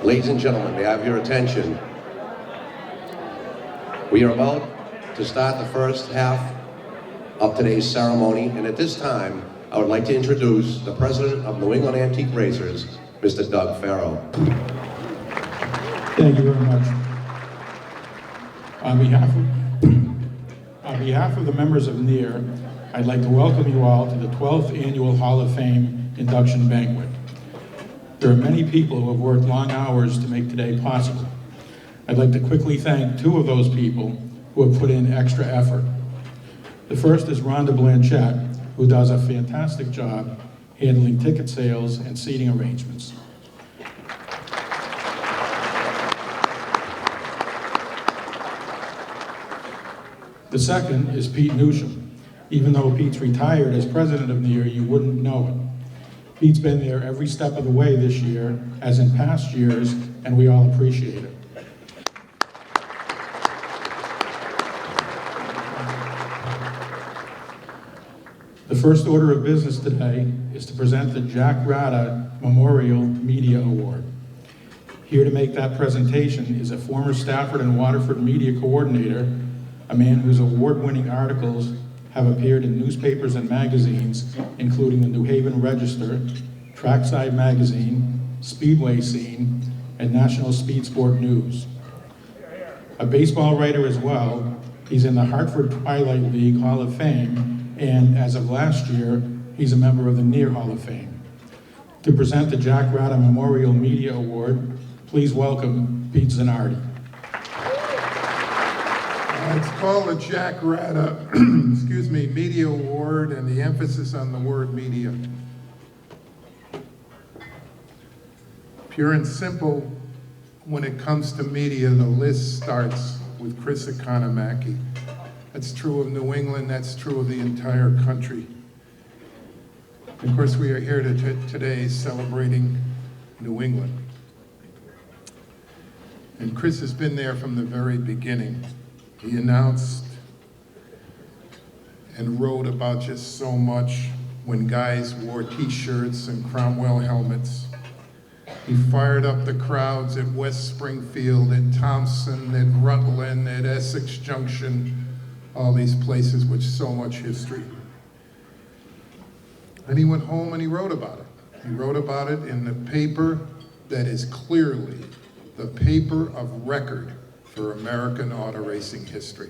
Ladies and gentlemen, may I have your attention? We are about to start the first half of today's ceremony, and at this time, I would like to introduce the president of New England Antique Racers, Mr. Doug Farrow. Thank you very much. On behalf of the members of NEAR, I'd like to welcome you all to the 12th Annual Hall of Fame Induction Banquet. There are many people who have worked long hours to make today possible. I'd like to quickly thank two of those people who have put in extra effort. The first is Rhonda Blanchette, who does a fantastic job handling ticket sales and seating arrangements. The second is Pete Newsham. Even though Pete's retired as president of NEAR, you wouldn't know it. Pete's been there every step of the way this year, as in past years, and we all appreciate it. The first order of business today is to present the Jack Rada Memorial Media Award. Here to make that presentation is a former Stafford and Waterford media coordinator, a man whose award-winning articles have appeared in newspapers and magazines, including the New Haven Register, Trackside Magazine, Speedway Scene, and National Speed Sport News. A baseball writer as well, he's in the Hartford Twilight League Hall of Fame, and as of last year, he's a member of the NEAR Hall of Fame. To present the Jack Rada Memorial Media Award, please welcome Pete Zanardi. It's called the Jack Rada, Media Award, and the emphasis on the word media. Pure and simple, when it comes to media, the list starts with Chris Economaki. That's true of New England, that's true of the entire country. Of course, we are here today celebrating New England. And Chris has been there from the very beginning. He announced and wrote about just so much when guys wore t-shirts and Cromwell helmets. He fired up the crowds at West Springfield, at Thompson, at Rutland, at Essex Junction, all these places with so much history. And he went home and he wrote about it. He wrote about it in the paper that is clearly the paper of record for American auto racing history.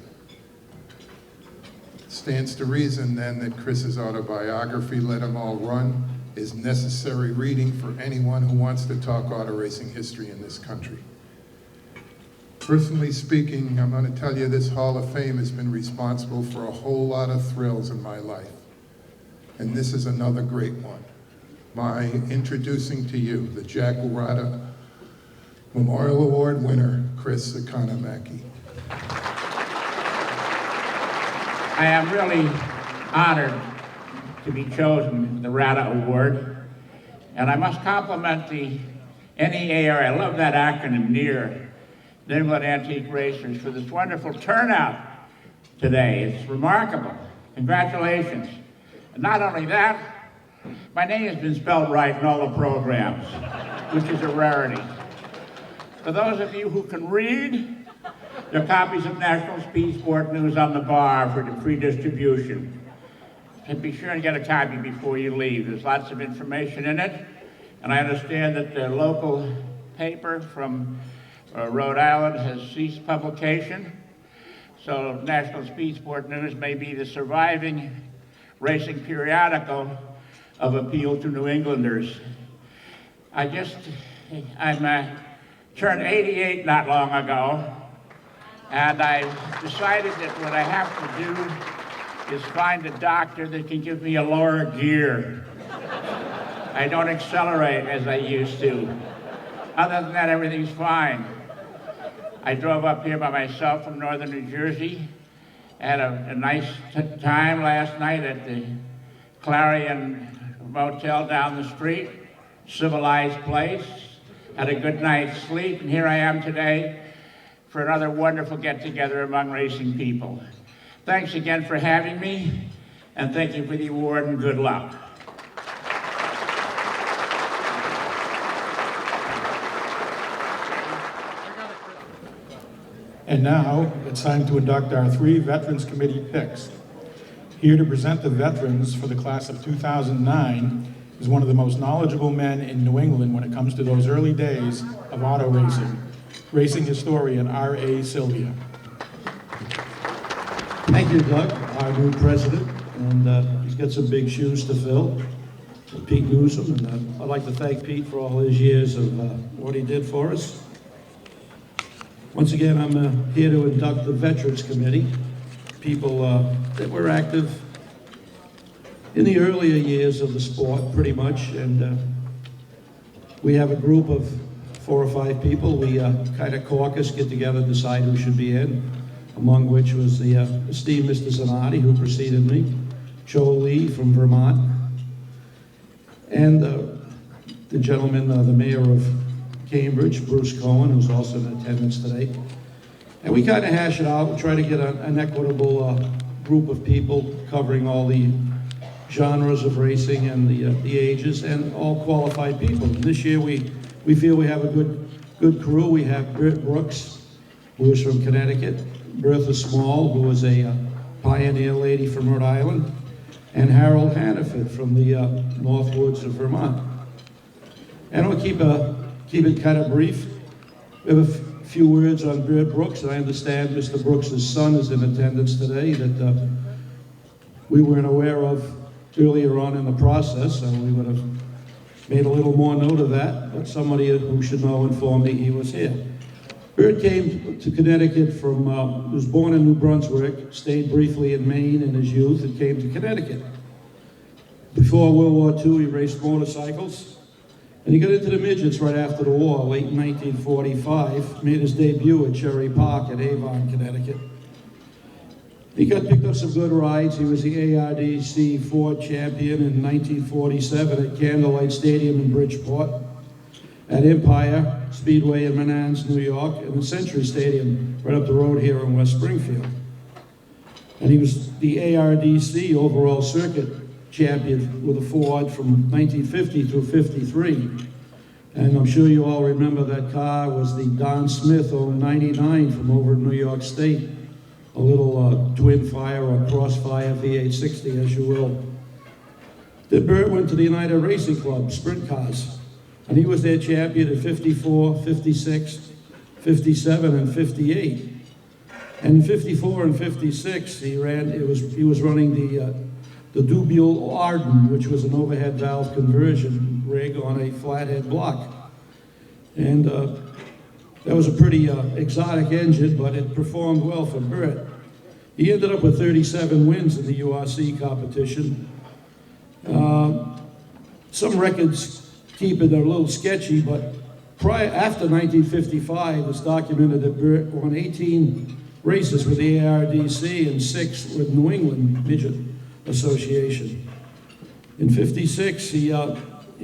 It stands to reason then that Chris's autobiography, Let 'Em All Run, is necessary reading for anyone who wants to talk auto racing history in this country. Personally speaking, I'm going to tell you this Hall of Fame has been responsible for a whole lot of thrills in my life. And this is another great one. My introducing to you the Jack Rada Memorial Award winner, Chris Economaki. I am really honored to be chosen for the Rada Award, and I must compliment the NEAR, I love that acronym, NEAR, New England Antique Racers, for this wonderful turnout today. It's remarkable. Congratulations. And not only that, my name has been spelled right in all the programs, which is a rarity. For those of you who can read, there are copies of National Speed Sport News on the bar for the free distribution. And be sure and get a copy before you leave. There's lots of information in it. And I understand that the local paper from Rhode Island has ceased publication. So National Speed Sport News may be the surviving racing periodical of appeal to New Englanders. I'm turned 88 not long ago, and I decided that what I have to do is find a doctor that can give me a lower gear. I don't accelerate as I used to. Other than that, everything's fine. I drove up here by myself from northern New Jersey, had a nice time last night at the Clarion Motel down the street, civilized place. Had a good night's sleep, and here I am today for another wonderful get-together among racing people. Thanks again for having me, and thank you for the award, and good luck. And now, it's time to induct our 3 Veterans Committee picks. Here to present the veterans for the class of 2009 is one of the most knowledgeable men in New England when it comes to those early days of auto racing, racing historian R.A. Sylvia. Thank you, Doug, our new president, and he's got some big shoes to fill. Pete Newsom, and I'd like to thank Pete for all his years of what he did for us. Once again, I'm here to induct the Veterans Committee, people that were active in the earlier years of the sport, pretty much, and we have a group of 4 or 5 people. We kind of caucus, get together, decide who should be in, among which was the esteemed Mr. Zanotti, who preceded me, Joe Lee from Vermont, and the gentleman, the mayor of Cambridge, Bruce Cohen, who's also in attendance today. And we kind of hash it out, we try to get an equitable group of people covering all the genres of racing and the ages, and all qualified people. And this year we feel we have a good crew. We have Britt Brooks, who is from Connecticut, Bertha Small, who was a pioneer lady from Rhode Island, and Harold Hannaford from the North Woods of Vermont. And I'll keep it kind of brief. We have a few words on Britt Brooks. I understand Mr. Brooks' son is in attendance today that we weren't aware of earlier on in the process, so we would have made a little more note of that, but somebody who should know informed me he was here. Bert came to Connecticut from, was born in New Brunswick, stayed briefly in Maine in his youth, and came to Connecticut. Before World War II, he raced motorcycles, and he got into the midgets right after the war, late 1945, made his debut at Cherry Park in Avon, Connecticut. He picked up some good rides. He was the ARDC Ford champion in 1947 at Candlelight Stadium in Bridgeport, at Empire Speedway in Menands, New York, and the Century Stadium right up the road here in West Springfield. And he was the ARDC overall circuit champion with a Ford from 1950 through 53. And I'm sure you all remember that car was the Don Smith 99 from over in New York State, a little twin fire or crossfire V860, as you will. Then Bert went to the United Racing Club, sprint cars. And he was their champion at 54, 56, 57, and 58. And in 54 and 56, he was running the Dubuel Arden, which was an overhead valve conversion rig on a flathead block. And that was a pretty exotic engine, but it performed well for Bert. He ended up with 37 wins in the URC competition. Some records keep it a little sketchy, but after 1955, it's documented that Bert won 18 races with the ARDC and 6 with New England Midget Association. In 56, he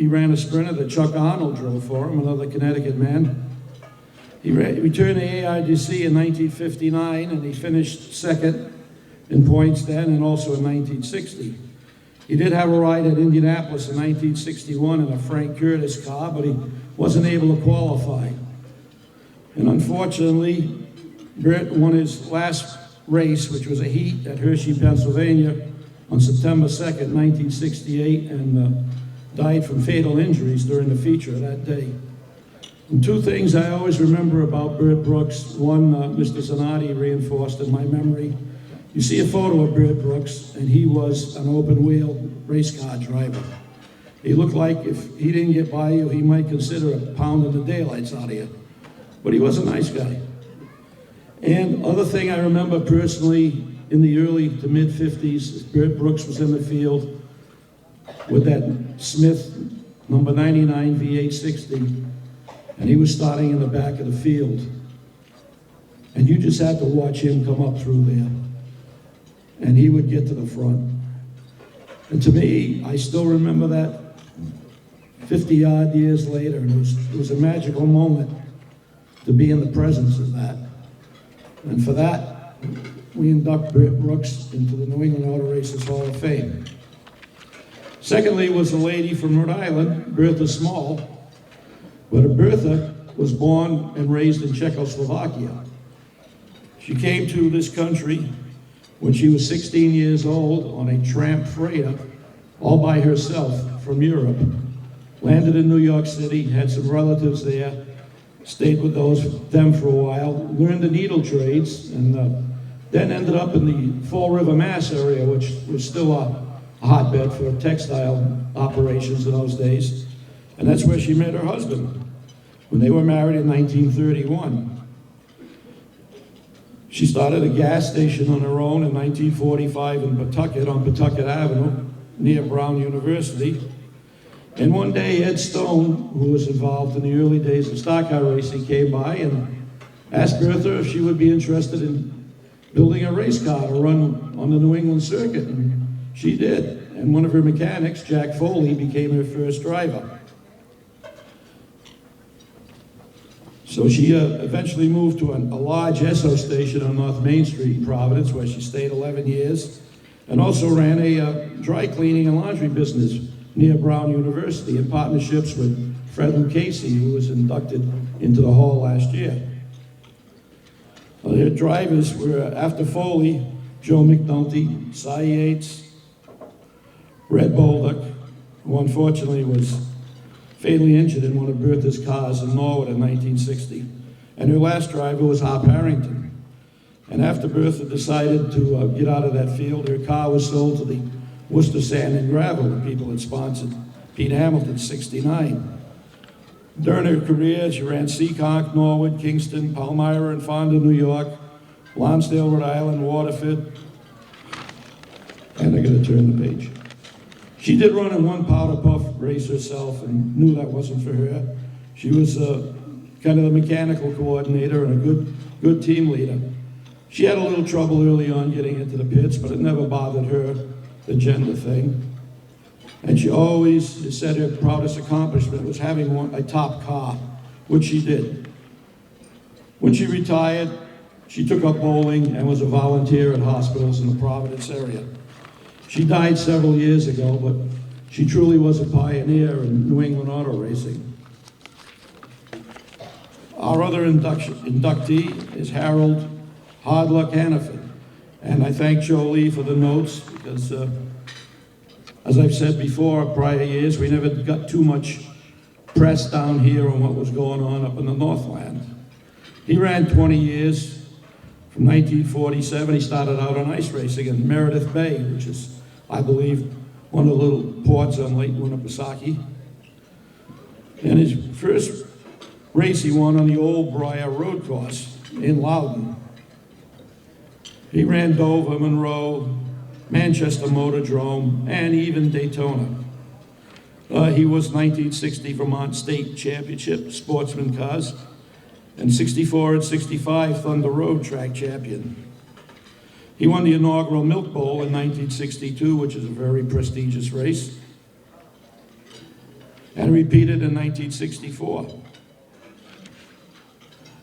ran a sprinter that Chuck Arnold drove for him, another Connecticut man. He returned to ARDC in 1959, and he finished second in points then, and also in 1960. He did have a ride at Indianapolis in 1961 in a Frank Curtis car, but he wasn't able to qualify. And unfortunately, Bert won his last race, which was a heat at Hershey, Pennsylvania, on September 2nd, 1968, and died from fatal injuries during the feature that day. And 2 things I always remember about Bert Brooks. One, Mr. Zanotti reinforced in my memory. You see a photo of Bert Brooks, and he was an open-wheel race car driver. He looked like if he didn't get by you, he might consider pounding the daylights out of you. But he was a nice guy. And other thing I remember personally, in the early to mid-50s, Bert Brooks was in the field with that Smith number 99 V860, and he was starting in the back of the field. And you just had to watch him come up through there. And he would get to the front. And to me, I still remember that 50-odd years later, and it was a magical moment to be in the presence of that. And for that, we induct Bert Brooks into the New England Auto Racers Hall of Fame. Secondly was a lady from Rhode Island, Bertha Small. But Bertha was born and raised in Czechoslovakia. She came to this country when she was 16 years old on a tramp freighter, all by herself from Europe. Landed in New York City, had some relatives there, stayed with them for a while, learned the needle trades, and then ended up in the Fall River, Mass area, which was still a hotbed for textile operations in those days. And that's where she met her husband when they were married in 1931. She started a gas station on her own in 1945 in Pawtucket, on Pawtucket Avenue, near Brown University. And one day, Ed Stone, who was involved in the early days of stock car racing, came by and asked Bertha if she would be interested in building a race car to run on the New England circuit, and she did. And one of her mechanics, Jack Foley, became her first driver. So she eventually moved to a large Esso station on North Main Street in Providence, where she stayed 11 years, and also ran a dry cleaning and laundry business near Brown University in partnerships with Fred Lucchese, who was inducted into the Hall last year. Their drivers were, after Foley, Joe McNulty, Cy Yates, Red Bolduc, who unfortunately was fatally injured in one of Bertha's cars in Norwood in 1960. And her last driver was Hop Harrington. And after Bertha decided to get out of that field, her car was sold to the Worcester Sand and Gravel, the people that sponsored Pete Hamilton, 69. During her career, she ran Seekonk, Norwood, Kingston, Palmyra and Fonda, New York, Lonsdale, Rhode Island, Waterford, and I gotta turn the page. She did run in one powder puff race herself and knew that wasn't for her. She was kind of the mechanical coordinator and a good team leader. She had a little trouble early on getting into the pits, but it never bothered her, the gender thing. And she always said her proudest accomplishment was having a top car, which she did. When she retired, she took up bowling and was a volunteer at hospitals in the Providence area. She died several years ago, but she truly was a pioneer in New England auto racing. Our other inductee is Harold Hard Luck Hannaford. And I thank Jolie for the notes because, as I've said before, prior years, we never got too much press down here on what was going on up in the Northland. He ran 20 years. From 1947, he started out on ice racing in Meredith Bay, which is, I believe, one of the little ports on Lake Winnipesaukee. And his first race he won on the Old Briar Road Course in Loudon. He ran Dover, Monroe, Manchester Motordrome, and even Daytona. He was 1960 Vermont State Championship sportsman cars, and 64 and 65 Thunder Road track champion. He won the inaugural Milk Bowl in 1962, which is a very prestigious race, and repeated in 1964.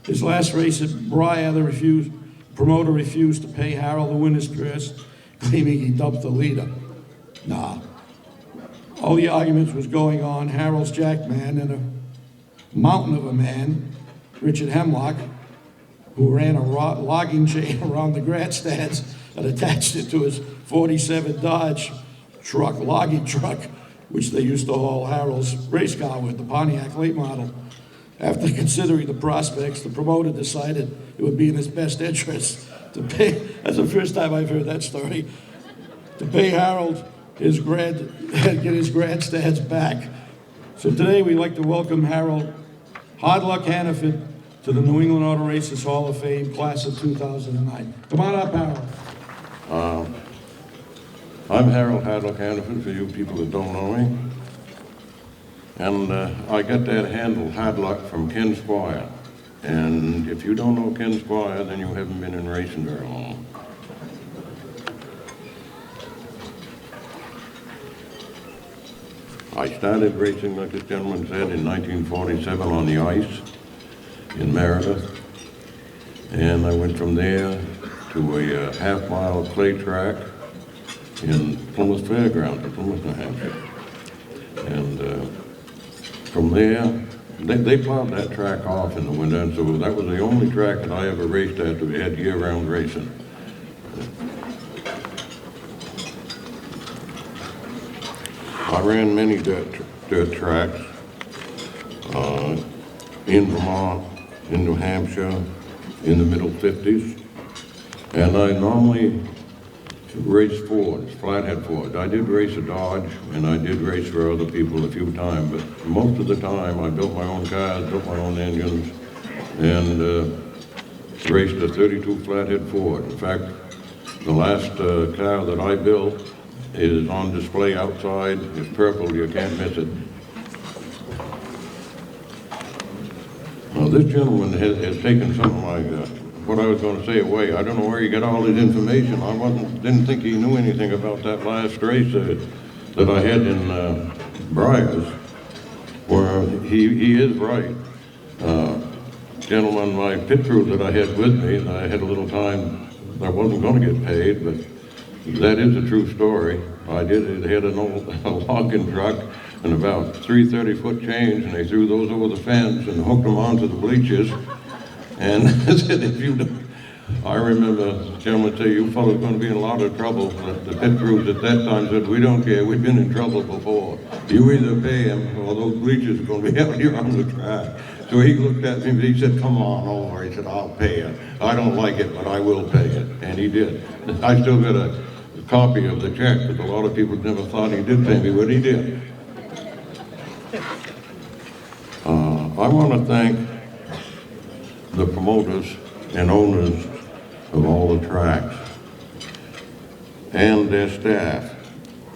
His last race at Briar, the promoter refused to pay Harold the winner's purse, claiming he dumped the leader. Nah. All the arguments was going on, Harold's jackman and a mountain of a man, Richard Hemlock, who ran a logging chain around the grandstands and attached it to his 47 Dodge truck, logging truck, which they used to haul Harold's race car with, the Pontiac late model. After considering the prospects, the promoter decided it would be in his best interest to pay, that's the first time I've heard that story, to pay Harold get his grandstands back. So today we'd like to welcome Harold Hard Luck Hannaford to the New England Auto Racers Hall of Fame, class of 2009. Come on up, Harold. I'm Harold Hard Luck Hannaford, for you people that don't know me. And I got that handle, Hard Luck, from Ken Squire. And if you don't know Ken Squire, then you haven't been in racing very long. I started racing, like this gentleman said, in 1947 on the ice in Meredith. And I went from there to a half-mile clay track in Plymouth Fairgrounds in Plymouth, New Hampshire. And from there, they plowed that track off in the winter, and so that was the only track that I ever raced at that had year-round racing. I ran many dirt tracks in Vermont, in New Hampshire, in the middle 50s, and I normally race Fords, flathead Fords. I did race a Dodge, and I did race for other people a few times, but most of the time I built my own cars, built my own engines, and raced a 32 flathead Ford. In fact, the last car that I built is on display outside. It's purple, you can't miss it. Now, this gentleman has taken some of my, what I was going to say away. I don't know where he got all his information. I didn't think he knew anything about that last race that I had in Briars, where he is right. Gentlemen, my pit crew that I had with me, I had a little time, I wasn't going to get paid, but that is a true story. I had an old logging truck and about 3 30-foot chains, and they threw those over the fence and hooked them onto the bleachers. And said, if you don't, I remember the gentleman say, you fellas are going to be in a lot of trouble. The pit crews at that time said, we don't care, we've been in trouble before. You either pay them or those bleachers are going to be out here on the track. So he looked at me and he said, come on over. He said, I'll pay it. I don't like it, but I will pay it. And he did. I still got a copy of the check, because a lot of people never thought he did pay me, but he did. I want to thank the promoters and owners of all the tracks and their staff,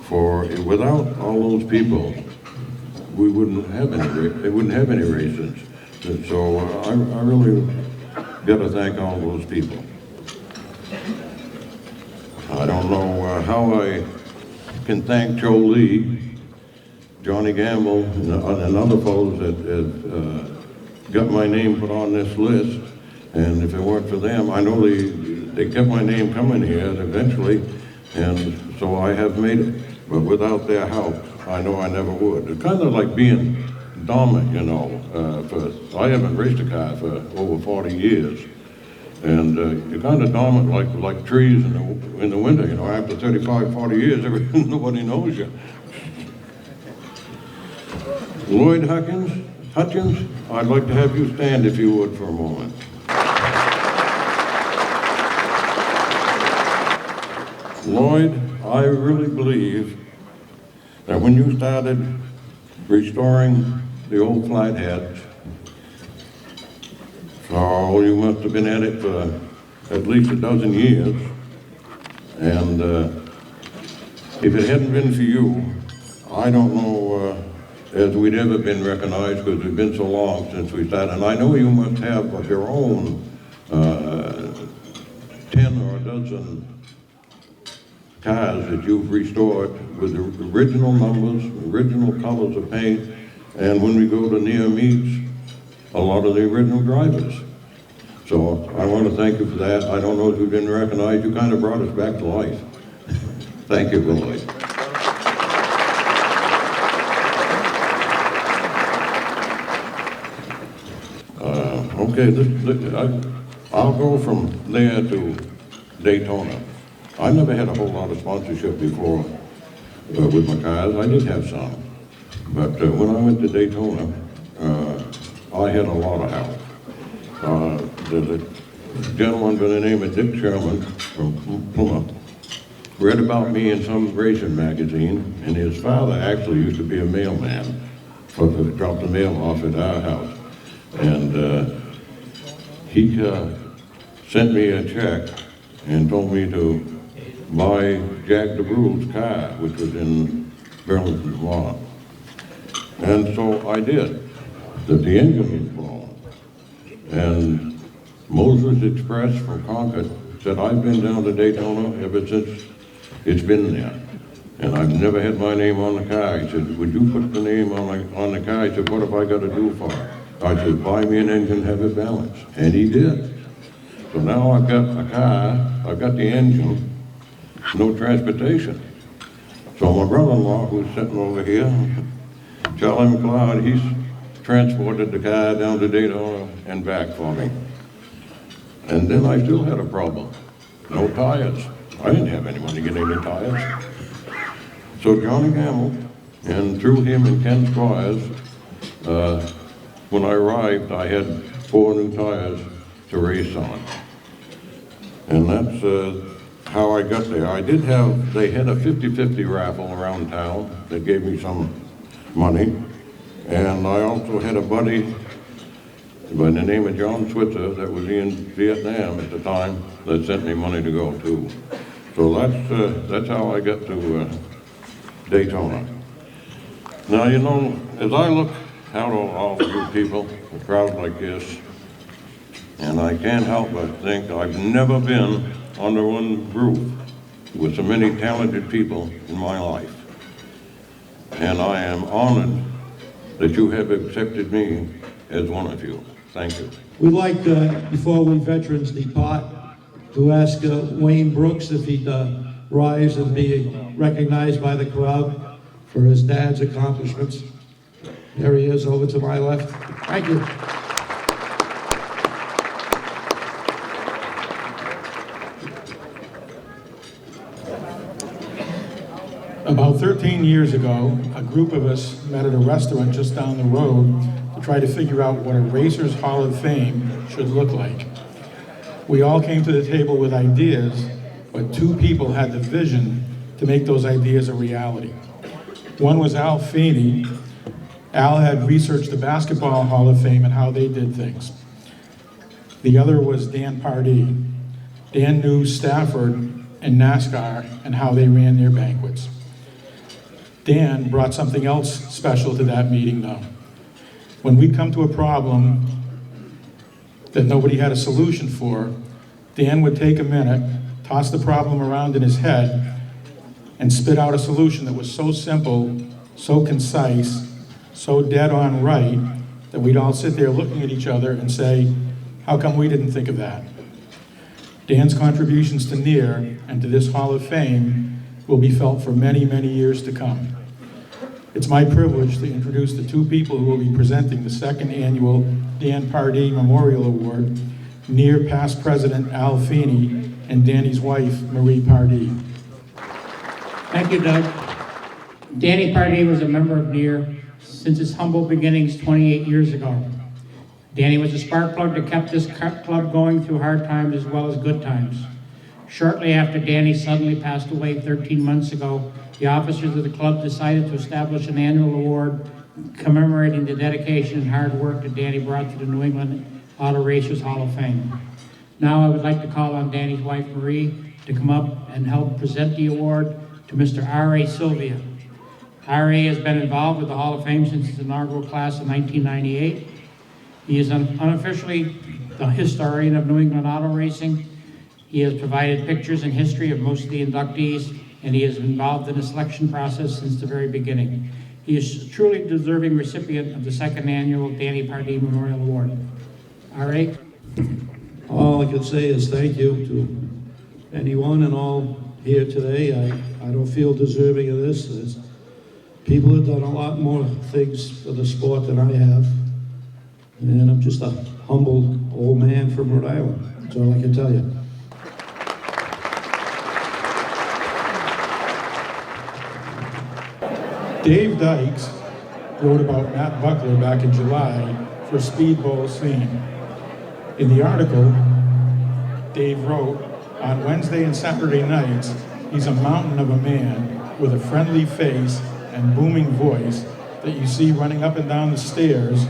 for without all those people, we wouldn't have any races. And so I really got to thank all those people. I don't know how I can thank Joe Lee, Johnny Gamble, and other fellows that got my name put on this list. And if it weren't for them, I know they kept my name coming here eventually, and so I have made it. But without their help, I know I never would. It's kind of like being dormant, you know. I haven't raced a car for over 40 years. And you're kind of dormant like trees in the winter, you know. After 35, 40 years, nobody knows you. Lloyd Hutchins, I'd like to have you stand if you would for a moment. Lloyd, I really believe that when you started restoring the old flatheads, so you must have been at it for at least a dozen years, and if it hadn't been for you, I don't know as we'd ever been recognized, because it's been so long since we started. And I know you must have of your own 10 or a dozen cars that you've restored with the original numbers, original colors of paint, and when we go to near meets, a lot of the original drivers. So I want to thank you for that. I don't know if you've been recognized. You kind of brought us back to life. Thank you, Billy. Okay, I'll go from there to Daytona. I never had a whole lot of sponsorship before with my cars. I did have some. But when I went to Daytona, I had a lot of help. There's a gentleman by the name of Dick Sherman from Plymouth read about me in some racing magazine, and his father actually used to be a mailman, dropped the mail off at our house. And he sent me a check and told me to buy Jack DeBrule's car, which was in Burlington, Vermont. And so I did. The engine was blown. And Moses Express from Concord said, I've been down to Daytona ever since it's been there. And I've never had my name on the car. He said, would you put the name on the car? He said, what have I got to do for it? I said, buy me an engine, have it balanced. And he did. So now I've got a car, I've got the engine, no transportation. So my brother-in-law, who's sitting over here, Charlie McLeod, transported the car down to Daytona and back for me. And then I still had a problem. No tires. I didn't have any money to get any tires. So Johnny Gamble, and through him and Ken Squires, when I arrived, I had 4 new tires to race on. And that's how I got there. They had a 50-50 raffle around town that gave me some money. And I also had a buddy by the name of John Switzer that was in Vietnam at the time that sent me money to go too. So that's how I got to Daytona. Now, you know, as I look out on all of you people, a crowd like this, and I can't help but think I've never been under one roof with so many talented people in my life. And I am honored that you have accepted me as one of you. Thank you. We'd like, before we veterans depart, to ask Wayne Brooks if he'd rise and be recognized by the crowd for his dad's accomplishments. There he is, over to my left. Thank you. About 13 years ago, a group of us met at a restaurant just down the road to try to figure out what a Racers Hall of Fame should look like. We all came to the table with ideas, but 2 people had the vision to make those ideas a reality. One was Al Feeney. Al had researched the Basketball Hall of Fame and how they did things. The other was Dan Pardee. Dan knew Stafford and NASCAR and how they ran their banquets. Dan brought something else special to that meeting though. When we come to a problem that nobody had a solution for, Dan would take a minute, toss the problem around in his head, and spit out a solution that was so simple, so concise, so dead on right, that we'd all sit there looking at each other and say, how come we didn't think of that? Dan's contributions to NEAR and to this Hall of Fame will be felt for many, many years to come. It's my privilege to introduce the 2 people who will be presenting the 2nd annual Dan Pardee Memorial Award, NEAR past president Al Feeney and Danny's wife, Marie Pardee. Thank you, Doug. Danny Pardee was a member of NEAR since its humble beginnings 28 years ago. Danny was a spark plug that kept this club going through hard times as well as good times. Shortly after Danny suddenly passed away 13 months ago, the officers of the club decided to establish an annual award commemorating the dedication and hard work that Danny brought to the New England Auto Racers Hall of Fame. Now I would like to call on Danny's wife, Marie, to come up and help present the award to Mr. R.A. Sylvia. R.A. has been involved with the Hall of Fame since its inaugural class in 1998. He is unofficially the historian of New England auto racing. He has provided pictures and history of most of the inductees, and he is involved in the selection process since the very beginning. He is a truly deserving recipient of the 2nd annual Danny Pardee Memorial Award. R.A.? All I can say is thank you to anyone and all here today. I don't feel deserving of this. There's people have done a lot more things for the sport than I have. And I'm just a humble old man from Rhode Island. That's all I can tell you. Dave Dykes wrote about Matt Buckler back in July for Speedball Scene. In the article, Dave wrote, on Wednesday and Saturday nights, he's a mountain of a man with a friendly face and booming voice that you see running up and down the stairs,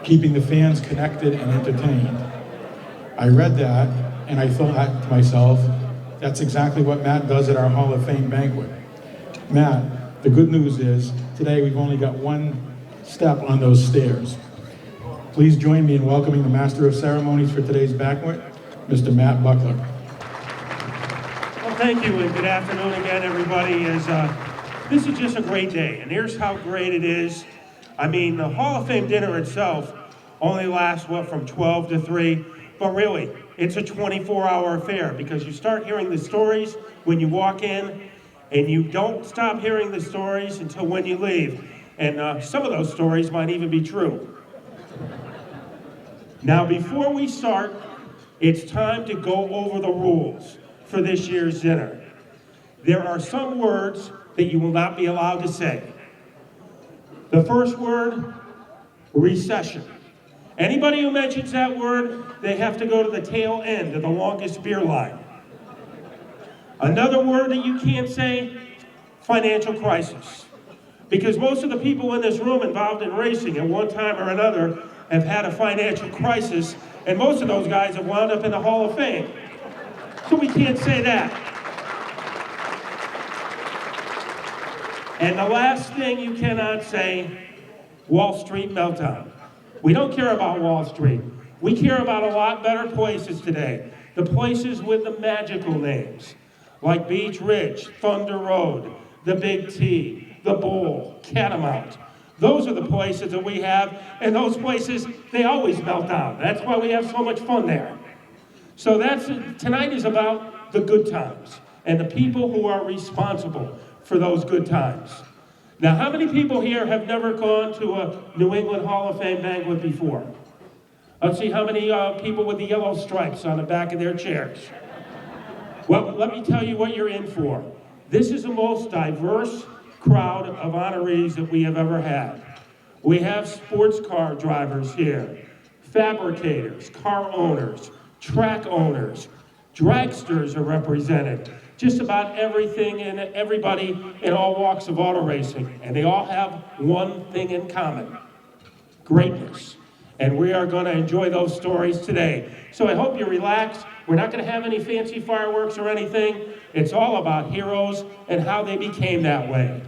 keeping the fans connected and entertained. I read that and I thought to myself, that's exactly what Matt does at our Hall of Fame banquet. Matt, the good news is today we've only got one step on those stairs. Please join me in welcoming the Master of Ceremonies for today's banquet, Mr. Matt Buckler. Well, thank you, and good afternoon again, everybody. This is just a great day, and here's how great it is. I mean, the Hall of Fame dinner itself only lasts, from 12 to 3, but really, it's a 24-hour affair, because you start hearing the stories when you walk in, and you don't stop hearing the stories until when you leave. And some of those stories might even be true. Now, before we start, it's time to go over the rules for this year's dinner. There are some words that you will not be allowed to say. The first word, recession. Anybody who mentions that word, they have to go to the tail end of the longest beer line. Another word that you can't say, financial crisis. Because most of the people in this room involved in racing at one time or another have had a financial crisis, and most of those guys have wound up in the Hall of Fame. So we can't say that. And the last thing you cannot say, Wall Street meltdown. We don't care about Wall Street. We care about a lot better places today. The places with the magical names, like Beach Ridge, Thunder Road, the Big T, the Bowl, Catamount. Those are the places that we have, and those places, they always melt down. That's why we have so much fun there. So tonight is about the good times and the people who are responsible for those good times. Now, how many people here have never gone to a New England Hall of Fame banquet before? Let's see how many people with the yellow stripes on the back of their chairs. Well, let me tell you what you're in for. This is the most diverse crowd of honorees that we have ever had. We have sports car drivers here, fabricators, car owners, track owners, dragsters are represented. Just about everything and everybody in all walks of auto racing. And they all have one thing in common, greatness. And we are going to enjoy those stories today. So I hope you're relaxed. We're not going to have any fancy fireworks or anything. It's all about heroes and how they became that way.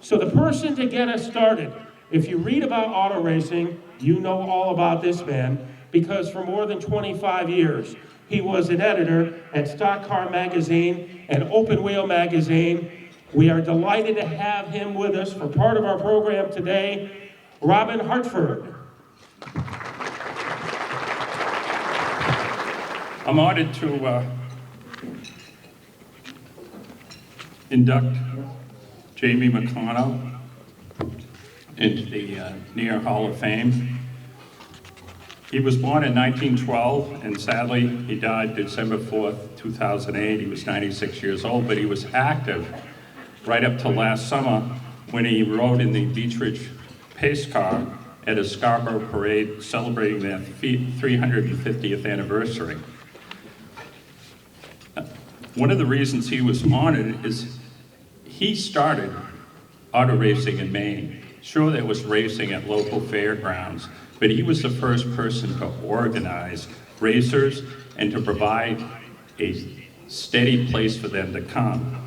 So the person to get us started, if you read about auto racing, you know all about this man, because for more than 25 years, he was an editor at Stock Car Magazine and Open Wheel Magazine. We are delighted to have him with us for part of our program today, Robin Hartford. I'm honored to induct Jamie McConnell into the Near Hall of Fame. He was born in 1912, and sadly, he died December 4th, 2008. He was 96 years old, but he was active right up till last summer when he rode in the Beach Ridge pace car at a Scarborough parade celebrating their 350th anniversary. One of the reasons he was honored is he started auto racing in Maine. Sure, there was racing at local fairgrounds, but he was the first person to organize racers and to provide a steady place for them to come.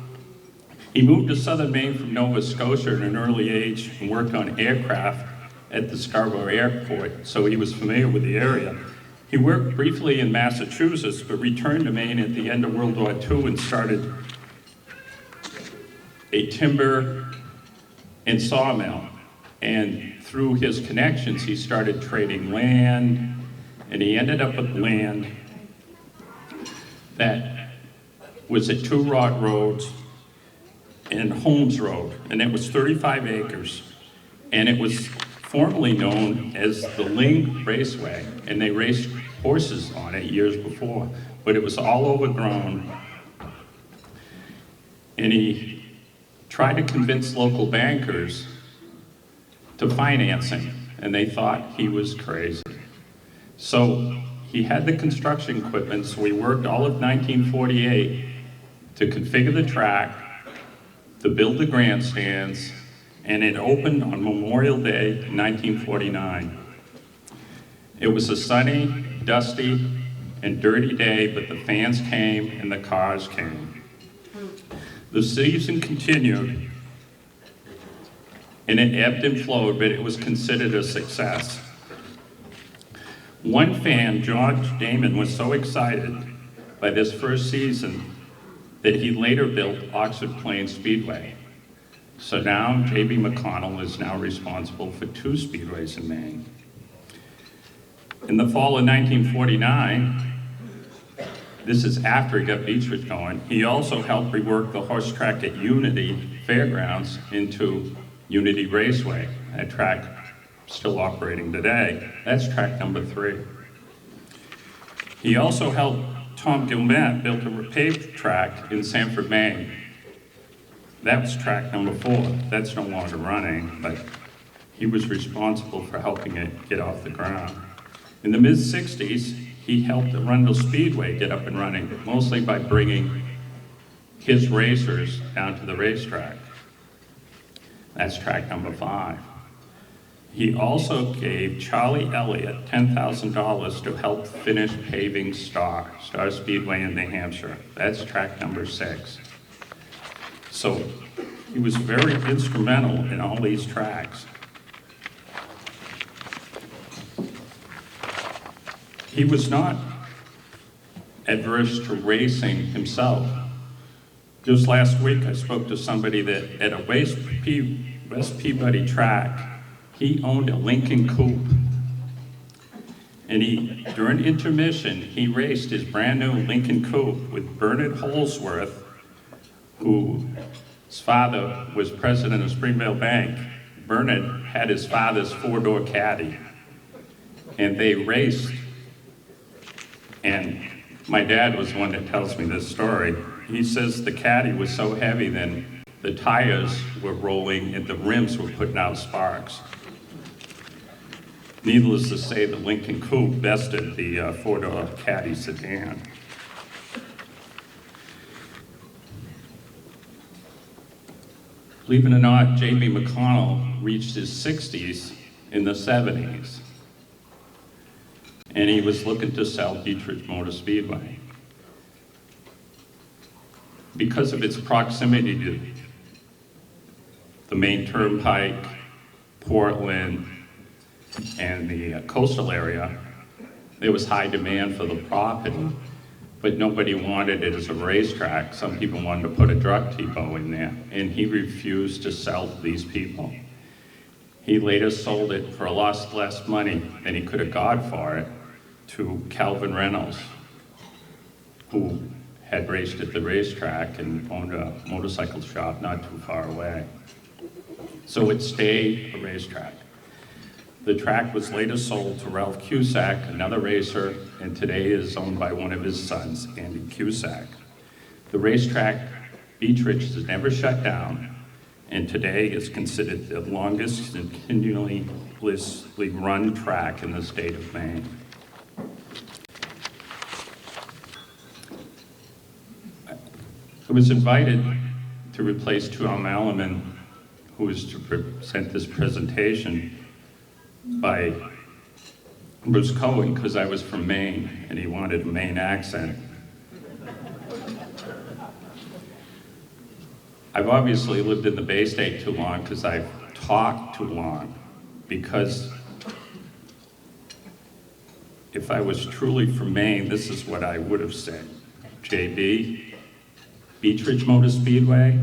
He moved to southern Maine from Nova Scotia at an early age and worked on aircraft at the Scarborough Airport, so he was familiar with the area. He worked briefly in Massachusetts, but returned to Maine at the end of World War II and started a timber and sawmill. And through his connections, he started trading land, and he ended up with land that was at Two Rock Roads and Holmes Road, and it was 35 acres. And it was formerly known as the Ling Raceway, and they raced horses on it years before, but it was all overgrown. And he tried to convince local bankers to finance him, and they thought he was crazy. So he had the construction equipment, so we worked all of 1948 to configure the track, to build the grandstands, and it opened on Memorial Day 1949. It was a sunny, dusty, and dirty day, but the fans came and the cars came. The season continued, and it ebbed and flowed, but it was considered a success. One fan, George Damon, was so excited by this first season that he later built Oxford Plains Speedway. So now, J.B. McConnell is now responsible for 2 speedways in Maine. In the fall of 1949, this is after he got Beach Ridge going, he also helped rework the horse track at Unity Fairgrounds into Unity Raceway, that track still operating today. That's track number 3. He also helped Tom Gilman build a paved track in Sanford, Maine. That was track number 4. That's no longer running, but he was responsible for helping it get off the ground. In the mid-60s, he helped the Arundel Speedway get up and running, mostly by bringing his racers down to the racetrack. That's track number 5. He also gave Charlie Elliott $10,000 to help finish paving Star Speedway in New Hampshire. That's track number 6. So he was very instrumental in all these tracks. He was not adverse to racing himself. Just last week, I spoke to somebody that at a West Peabody track, he owned a Lincoln Coupe. And during intermission, he raced his brand new Lincoln Coupe with Bernard Holsworth, whose father was president of Springvale Bank. Bernard had his father's 4-door caddy, and they raced. And my dad was the one that tells me this story. He says the caddy was so heavy then the tires were rolling and the rims were putting out sparks. Needless to say, the Lincoln Coupe bested the 4-door caddy sedan. Believe it or not, J.B. McConnell reached his 60s in the 70s. And he was looking to sell Dietrich Motor Speedway. Because of its proximity to the main turnpike, Portland, and the coastal area, there was high demand for the property, but nobody wanted it as a racetrack. Some people wanted to put a drug depot in there, and he refused to sell to these people. He later sold it for a lot less money than he could have got for it to Calvin Reynolds, who had raced at the racetrack and owned a motorcycle shop not too far away. So it stayed a racetrack. The track was later sold to Ralph Cusack, another racer, and today is owned by one of his sons, Andy Cusack. The racetrack, Beechridge, has never shut down, and today is considered the longest continuously run track in the state of Maine. I was invited to replace Tom Alleman, who was to present this presentation, by Bruce Cohen, because I was from Maine and he wanted a Maine accent. I've obviously lived in the Bay State too long because I've talked too long, because if I was truly from Maine, this is what I would have said. JB, Beechridge Motor Speedway,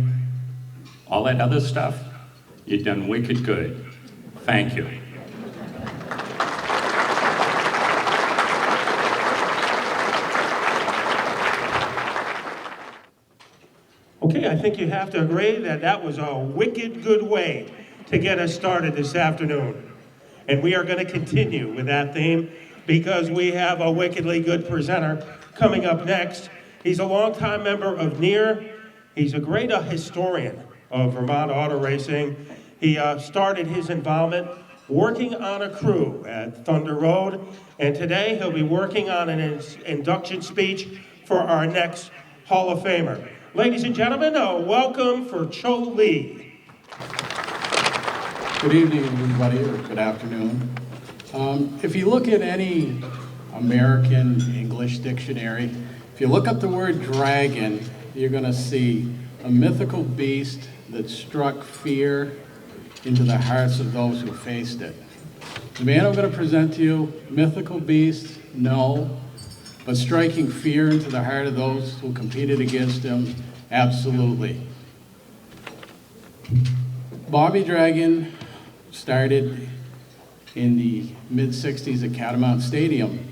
all that other stuff, you've done wicked good. Thank you. Okay, I think you have to agree that that was a wicked good way to get us started this afternoon. And we are going to continue with that theme because we have a wickedly good presenter coming up next. He's a longtime member of NEAR. He's a great historian of Vermont auto racing. He started his involvement working on a crew at Thunder Road, and today he'll be working on an induction speech for our next Hall of Famer. Ladies and gentlemen, welcome for Cho Lee. Good evening, everybody, or good afternoon. If you look at any American English dictionary, if you look up the word dragon, you're going to see a mythical beast that struck fear into the hearts of those who faced it. The man I'm going to present to you, mythical beast, no. But striking fear into the heart of those who competed against him, absolutely. Bobby Dragon started in the mid-60s at Catamount Stadium.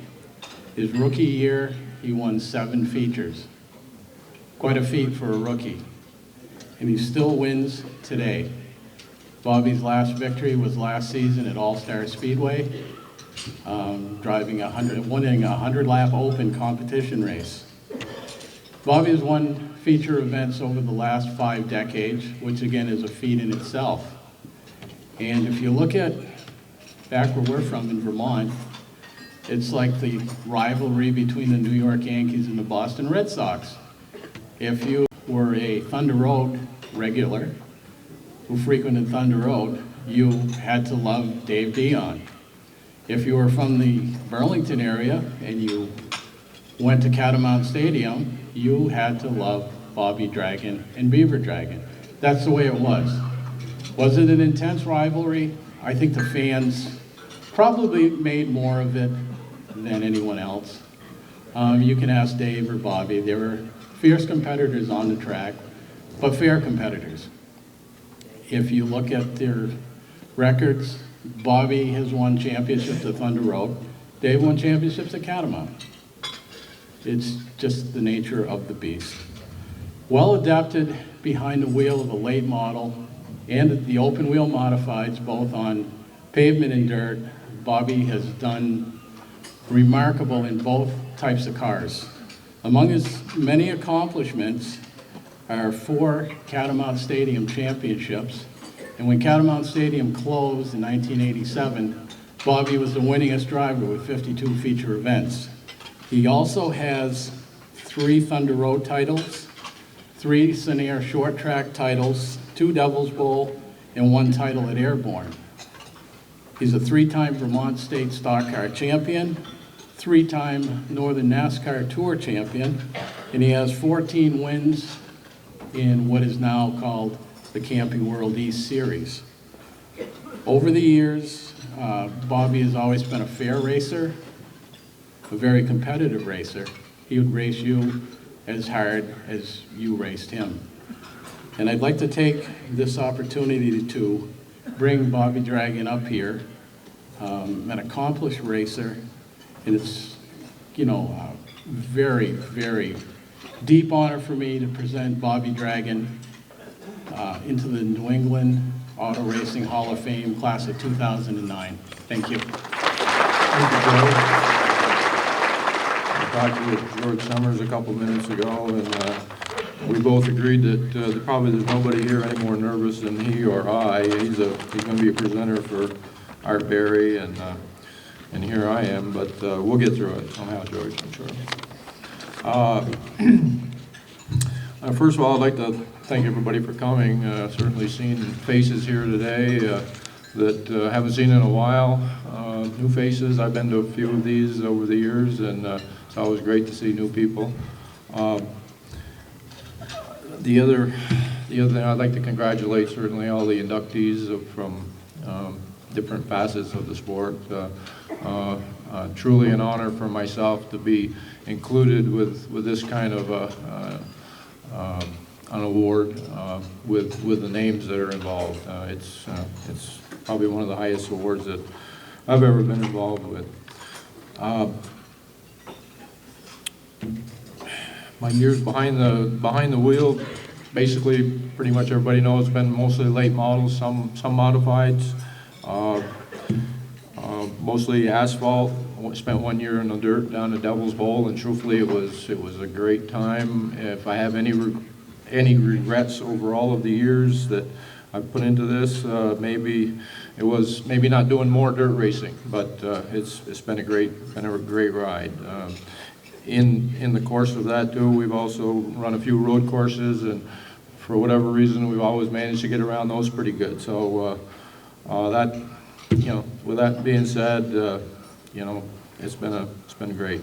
His rookie year, he won 7 features. Quite a feat for a rookie. And he still wins today. Bobby's last victory was last season at All-Star Speedway, winning a 100-lap open competition race. Bobby has won feature events over the last 5 decades, which again is a feat in itself. And if you look at back where we're from in Vermont, it's like the rivalry between the New York Yankees and the Boston Red Sox. If you were a Thunder Road regular who frequented Thunder Road, you had to love Dave Dion. If you were from the Burlington area and you went to Catamount Stadium, you had to love Bobby Dragon and Beaver Dragon. That's the way it was. Was it an intense rivalry? I think the fans probably made more of it than anyone else. You can ask Dave or Bobby. They were fierce competitors on the track, but fair competitors. If you look at their records, Bobby has won championships at Thunder Road. Dave won championships at Catamount. It's just the nature of the beast. Well adapted behind the wheel of a late model and the open wheel modifieds, both on pavement and dirt, Bobby has done remarkable in both types of cars. Among his many accomplishments are 4 Catamount Stadium championships. And when Catamount Stadium closed in 1987, Bobby was the winningest driver with 52 feature events. He also has 3 Thunder Road titles, 3 Senior short track titles, 2 Devil's Bowl, and 1 title at Airborne. He's a 3-time Vermont State Stock Car champion, 3-time Northern NASCAR Tour champion, and he has 14 wins in what is now called the Camping World East Series. Over the years, Bobby has always been a fair racer, a very competitive racer. He would race you as hard as you raced him. And I'd like to take this opportunity to bring Bobby Dragon up here, an accomplished racer, and it's, a very, very deep honor for me to present Bobby Dragon into the New England Auto Racing Hall of Fame class of 2009. Thank you. Thank you, Joe. I talked with George Summers a couple minutes ago, and we both agreed that probably there's nobody here any more nervous than he or I. He's going to be a presenter for Art Berry, and here I am, but we'll get through it somehow, George, I'm sure. First of all, I'd like to thank everybody for coming. Certainly seen faces here today that haven't seen in a while. New faces. I've been to a few of these over the years, and it's always great to see new people. The other thing I'd like to congratulate certainly all the inductees from different facets of the sport. Truly an honor for myself to be included with this kind of an award with the names that are involved. It's probably one of the highest awards that I've ever been involved with. My years behind the wheel, basically pretty much everybody knows, it's been mostly late models, some modifieds, mostly asphalt. Spent 1 year in the dirt down at Devil's Bowl, and truthfully it was a great time. If I have any regrets over all of the years that I've put into this, maybe it was not doing more dirt racing, but it's been a great ride. In the course of that too, we've also run a few road courses, and for whatever reason, we've always managed to get around those pretty good. So that, with that being said, it's been great.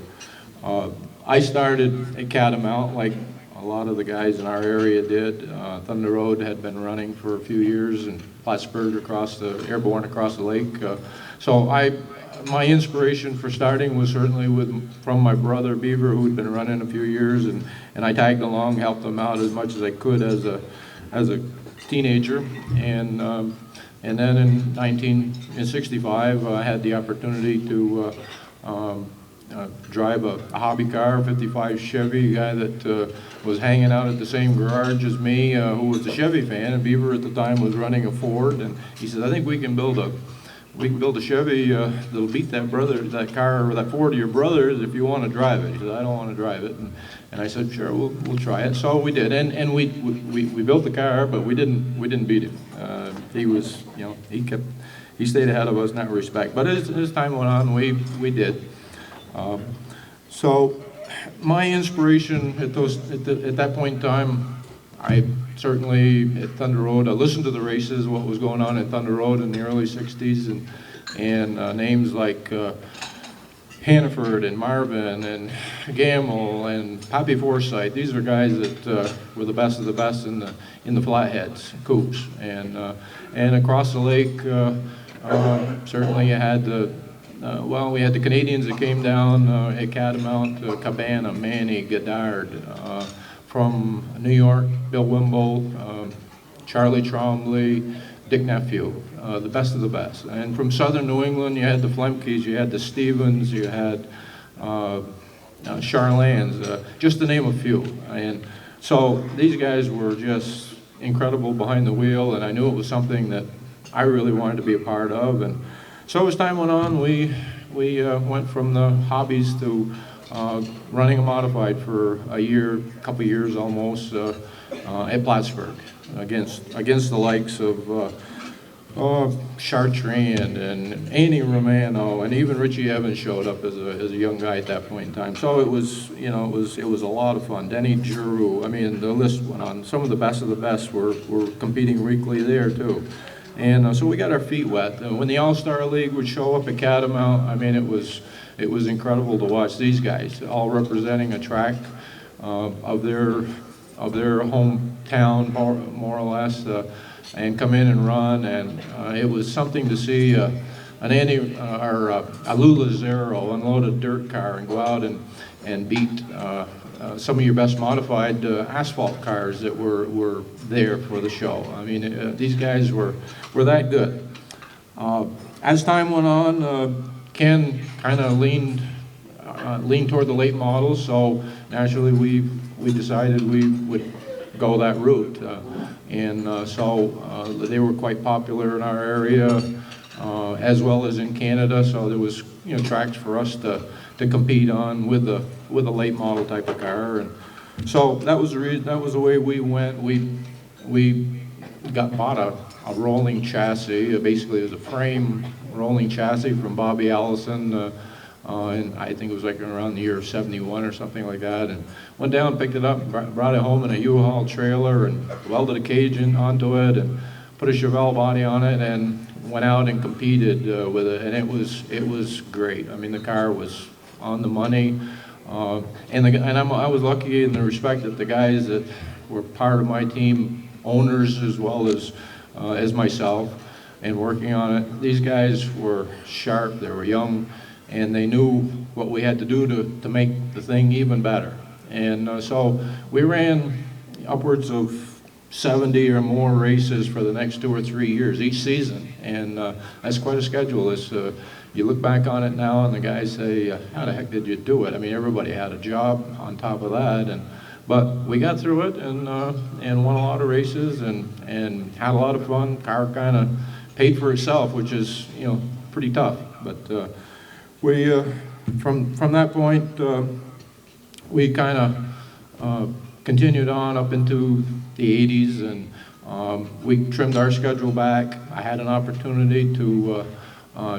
I started at Catamount like a lot of the guys in our area did. Thunder Road had been running for a few years, and Plattsburgh Airborne across the lake. So my inspiration for starting was certainly from my brother Beaver, who had been running a few years, and I tagged along, helped him out as much as I could as a teenager, and then in 1965 I had the opportunity to drive a hobby car, 55 Chevy, a guy that was hanging out at the same garage as me, who was a Chevy fan, and Beaver at the time was running a Ford, and he said, I think we can build a Chevy that'll beat that car or that Ford of your brother's if you want to drive it. He said, I don't want to drive it, and I said, sure, we'll try it. So we did, and we built the car, but we didn't beat him. He was, he stayed ahead of us in that respect. But as time went on, we did. So my inspiration at that point in time, I certainly at Thunder Road, I listened to the races, what was going on at Thunder Road in the early 60s, and names like Hannaford and Marvin and Gamble and Poppy Forsythe. These are guys that were the best of the best in the flatheads, coupes, and across the lake. Certainly you had we had the Canadians that came down at Catamount, Cabana, Manny, Goddard. From New York, Bill Wimble, Charlie Trombley, Dick Nephew, the best of the best. And from southern New England, you had the Flemkes, you had the Stevens, you had Charlans, just to name a few. And so these guys were just incredible behind the wheel, and I knew it was something that I really wanted to be a part of. And so as time went on, we went from the hobbies to running a modified for a couple years almost at Plattsburgh against the likes of Chartrand and Annie Romano, and even Richie Evans showed up as a young guy at that point in time. So it was a lot of fun. Denny Giroux, I mean, the list went on. Some of the best were competing weekly there too. And so we got our feet wet. When the All-Star League would show up at Catamount, I mean, it was incredible to watch these guys, all representing a track of their hometown, more or less, and come in and run. And it was something to see an a Lou Lazaro unload a dirt car and go out and beat some of your best modified asphalt cars that were there for the show. I mean, these guys were that good. As time went on, Ken kind of leaned toward the late models, so naturally we decided we would go that route, so they were quite popular in our area as well as in Canada. So there was tracks for us to compete on with a late model type of car, and so that was the way we went. We bought a rolling chassis. Basically, it was a frame rolling chassis from Bobby Allison, and I think it was like around the year of '71 or something like that. And went down, picked it up, brought it home in a U-Haul trailer, and welded a cage onto it, and put a Chevelle body on it, and went out and competed with it. And it was great. I mean, the car was on the money, and I was lucky in the respect that the guys that were part of my team, owners as well as myself, and working on it, these guys were sharp, they were young, and they knew what we had to do to make the thing even better. And so we ran upwards of 70 or more races for the next 2 or 3 years each season, and that's quite a schedule. You look back on it now and the guys say, how the heck did you do it? I mean, everybody had a job on top of that, but we got through it and won a lot of races and had a lot of fun. Car kind of paid for itself, which is pretty tough. But we from that point we kind of continued on up into the 80s, and we trimmed our schedule back. I had an opportunity to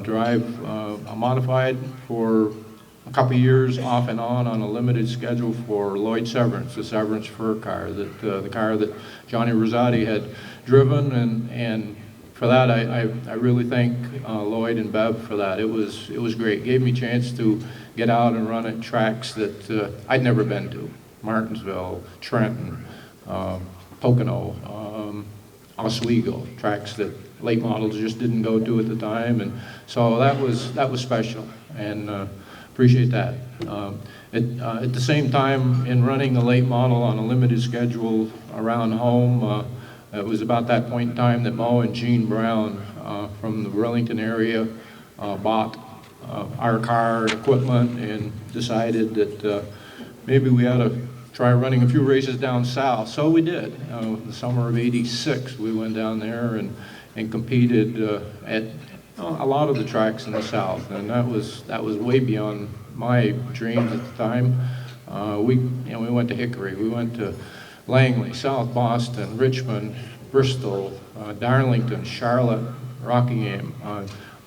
drive a modified for a couple of years off and on a limited schedule for Lloyd Severance, the Severance fur car, the car that Johnny Rosati had driven, and for that I really thank Lloyd and Bev for that. It was great. It gave me a chance to get out and run at tracks that I'd never been to: Martinsville, Trenton, Pocono, Oswego, tracks that late models just didn't go to at the time, and so that was special, and appreciate that. At the same time, in running the late model on a limited schedule around home, it was about that point in time that Mo and Gene Brown from the Burlington area bought our car and equipment and decided that maybe we ought to try running a few races down south. So we did. The summer of '86, we went down there and competed at a lot of the tracks in the south, and that was way beyond my dreams at the time. We went to Hickory, we went to Langley, South Boston, Richmond, Bristol, Darlington, Charlotte, Rockingham,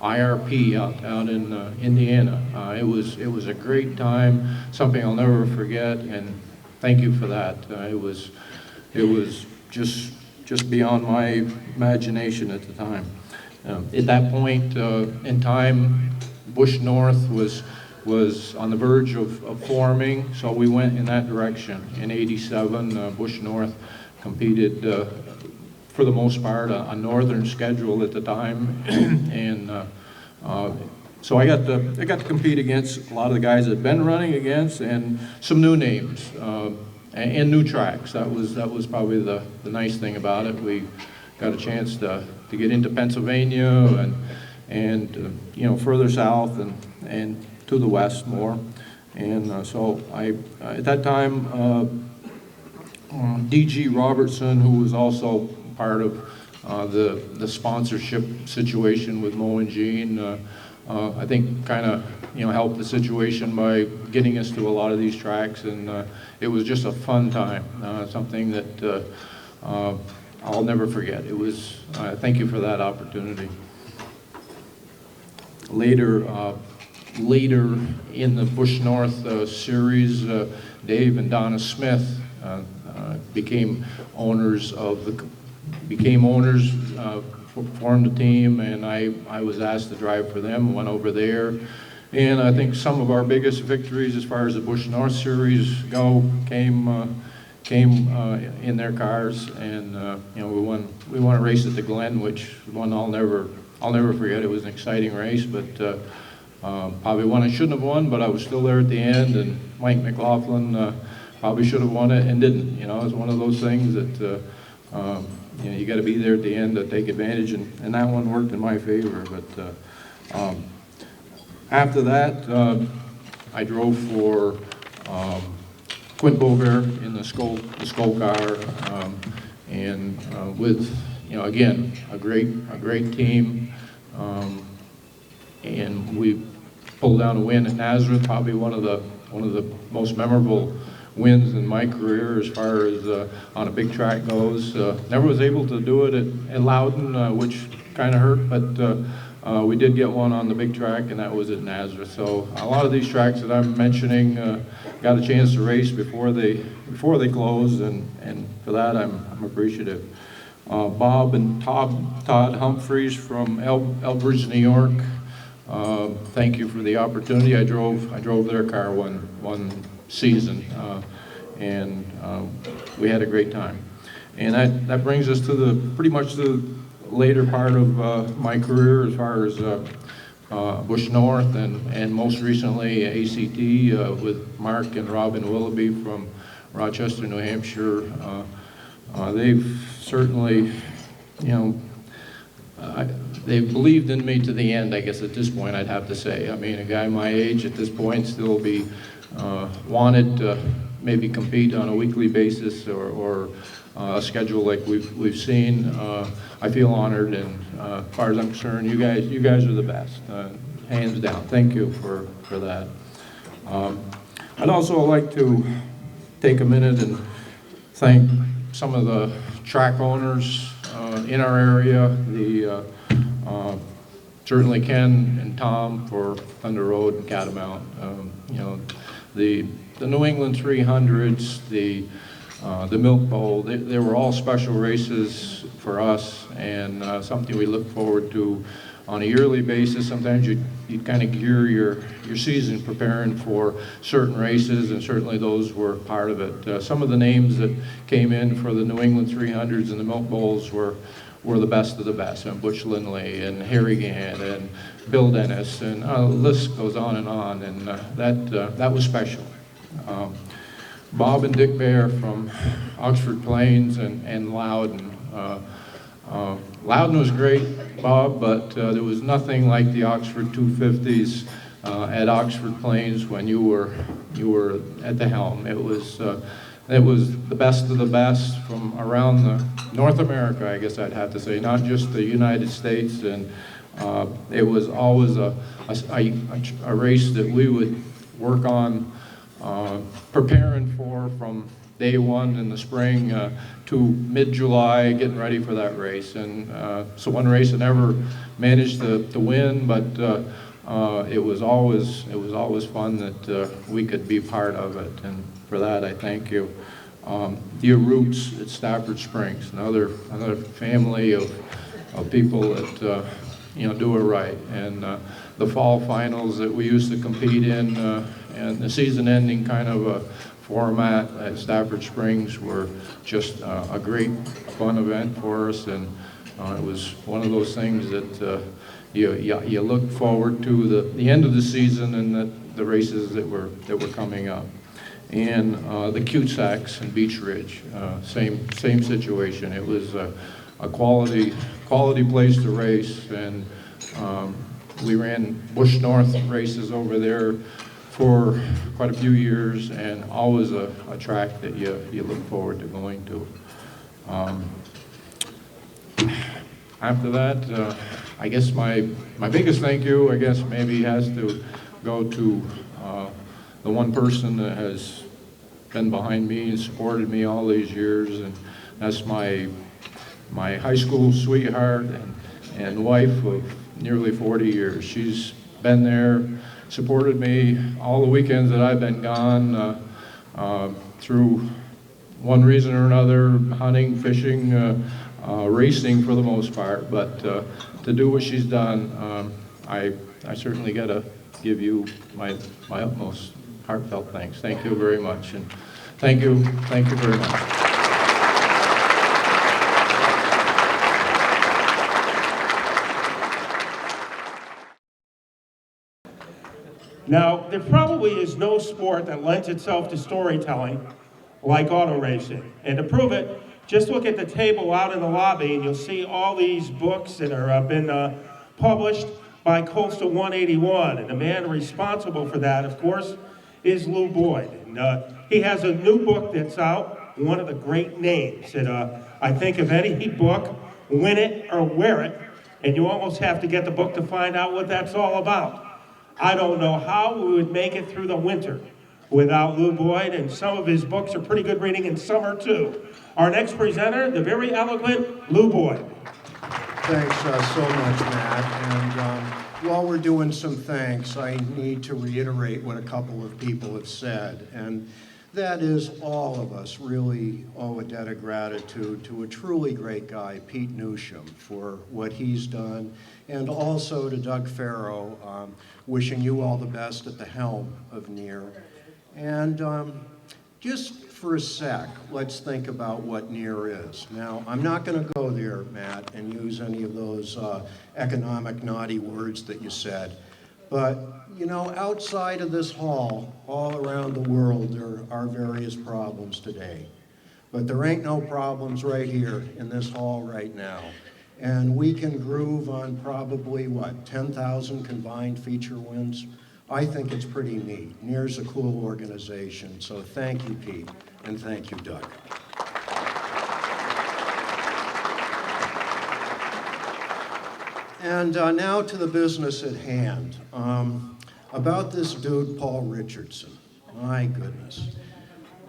IRP out in Indiana. It was a great time, something I'll never forget, and thank you for that. It was just beyond my imagination at the time. At that point in time, Bush North was on the verge of forming, so we went in that direction. In '87, Bush North competed for the most part a northern schedule at the time, and so I got to compete against a lot of the guys that had been running against, and some new names and new tracks. That was probably the nice thing about it. We got a chance to get into Pennsylvania and further south and to the west more. And so at that time, D.G. Robertson, who was also part of the sponsorship situation with Mo and Gene, I think kind of helped the situation by getting us to a lot of these tracks, and it was just a fun time, something that I'll never forget. It was, thank you for that opportunity. Later in the Bush North series, Dave and Donna Smith became owners, formed a team, and I was asked to drive for them, went over there. And I think some of our biggest victories as far as the Bush North series go came in their cars, and we won a race at the Glen, which one I'll never forget. It was an exciting race, but probably one I shouldn't have won, but I was still there at the end, and Mike McLaughlin probably should have won it and didn't. It was one of those things that you got to be there at the end to take advantage, and that one worked in my favor. But after that, I drove for Quint Bover in the Skull car, and with again a great team, and we pulled down a win at Nazareth, probably one of the most memorable wins in my career as far as on a big track goes. Never was able to do it at Loudon, which kind of hurt, but we did get one on the big track, and that was at Nazareth. So a lot of these tracks that I'm mentioning got a chance to race before they closed, and for that I'm appreciative. Bob and Todd Humphreys from Elbridge, New York. Thank you for the opportunity. I drove their car one season, and we had a great time. And that brings us to pretty much the later part of my career as far as Bush North and most recently ACT with Mark and Robin Willoughby from Rochester, New Hampshire. They've certainly, they've believed in me to the end, I guess, at this point, I'd have to say. I mean, a guy my age at this point still be wanted to maybe compete on a weekly basis or a schedule like we've seen. I feel honored, and as far as I'm concerned, you guys are the best, hands down. Thank you for that. I'd also like to take a minute and thank some of the track owners in our area. Certainly Ken and Tom for Thunder Road and Catamount. The New England 300s, the Milk Bowl, they were all special races for us, and something we look forward to on a yearly basis. Sometimes you kind of gear your season preparing for certain races, and certainly those were part of it. Some of the names that came in for the New England 300s and the Milk Bowls were the best of the best, and Butch Lindley and Harry Gant and Bill Dennis, and the list goes on, and that was special. Bob and Dick Bear from Oxford Plains and Loudon. Loudon was great, Bob, but there was nothing like the Oxford 250s at Oxford Plains when you were at the helm. It was the best of the best from around North America, I guess I'd have to say, not just the United States. And it was always a race that we would work on preparing for from day one in the spring to mid-July, getting ready for that race. And so one race I never managed to win, but it was always fun that we could be part of it. And for that, I thank you. Your roots at Stafford Springs, another family of people that do it right. And the fall finals that we used to compete in, and the season-ending kind of a format at Stafford Springs were just a great fun event for us. And it was one of those things that you look forward to the end of the season and the races that were coming up. And the Cutesacks and Beach Ridge, same situation. It was a quality place to race, and we ran Bush North races over there for quite a few years, and always a track that you look forward to going to. After that, I guess my biggest thank you, I guess, maybe has to go to the one person that has been behind me and supported me all these years, and that's my high school sweetheart and wife of nearly 40 years. She's been there, supported me all the weekends that I've been gone, through one reason or another, hunting, fishing, racing for the most part. But to do what she's done, I certainly got to give you my utmost heartfelt thanks. Thank you very much, and thank you very much. Now, there probably is no sport that lends itself to storytelling like auto racing. And to prove it, just look at the table out in the lobby and you'll see all these books that are been published by Coastal 181. And the man responsible for that, of course, is Lou Boyd. And he has a new book that's out, one of the great names that I think of any book, Win It or Wear It, and you almost have to get the book to find out what that's all about. I don't know how we would make it through the winter without Lou Boyd, and some of his books are pretty good reading in summer too. Our next presenter, the very eloquent Lou Boyd. Thanks so much, Matt. And while we're doing some thanks, I need to reiterate what a couple of people have said, and that is all of us really owe a debt of gratitude to a truly great guy, Pete Newsham, for what he's done, and also to Doug Farrow, wishing you all the best at the helm of NEAR. And just for a sec, let's think about what NEAR is. Now, I'm not going to go there, Matt, and use any of those economic naughty words that you said. But, you know, outside of this hall, all around the world, there are various problems today. But there ain't no problems right here in this hall right now. And we can groove on probably, 10,000 combined feature wins? I think it's pretty neat. NEAR's a cool organization, so thank you, Pete, and thank you, Doug. And now to the business at hand. About this dude, Paul Richardson. My goodness.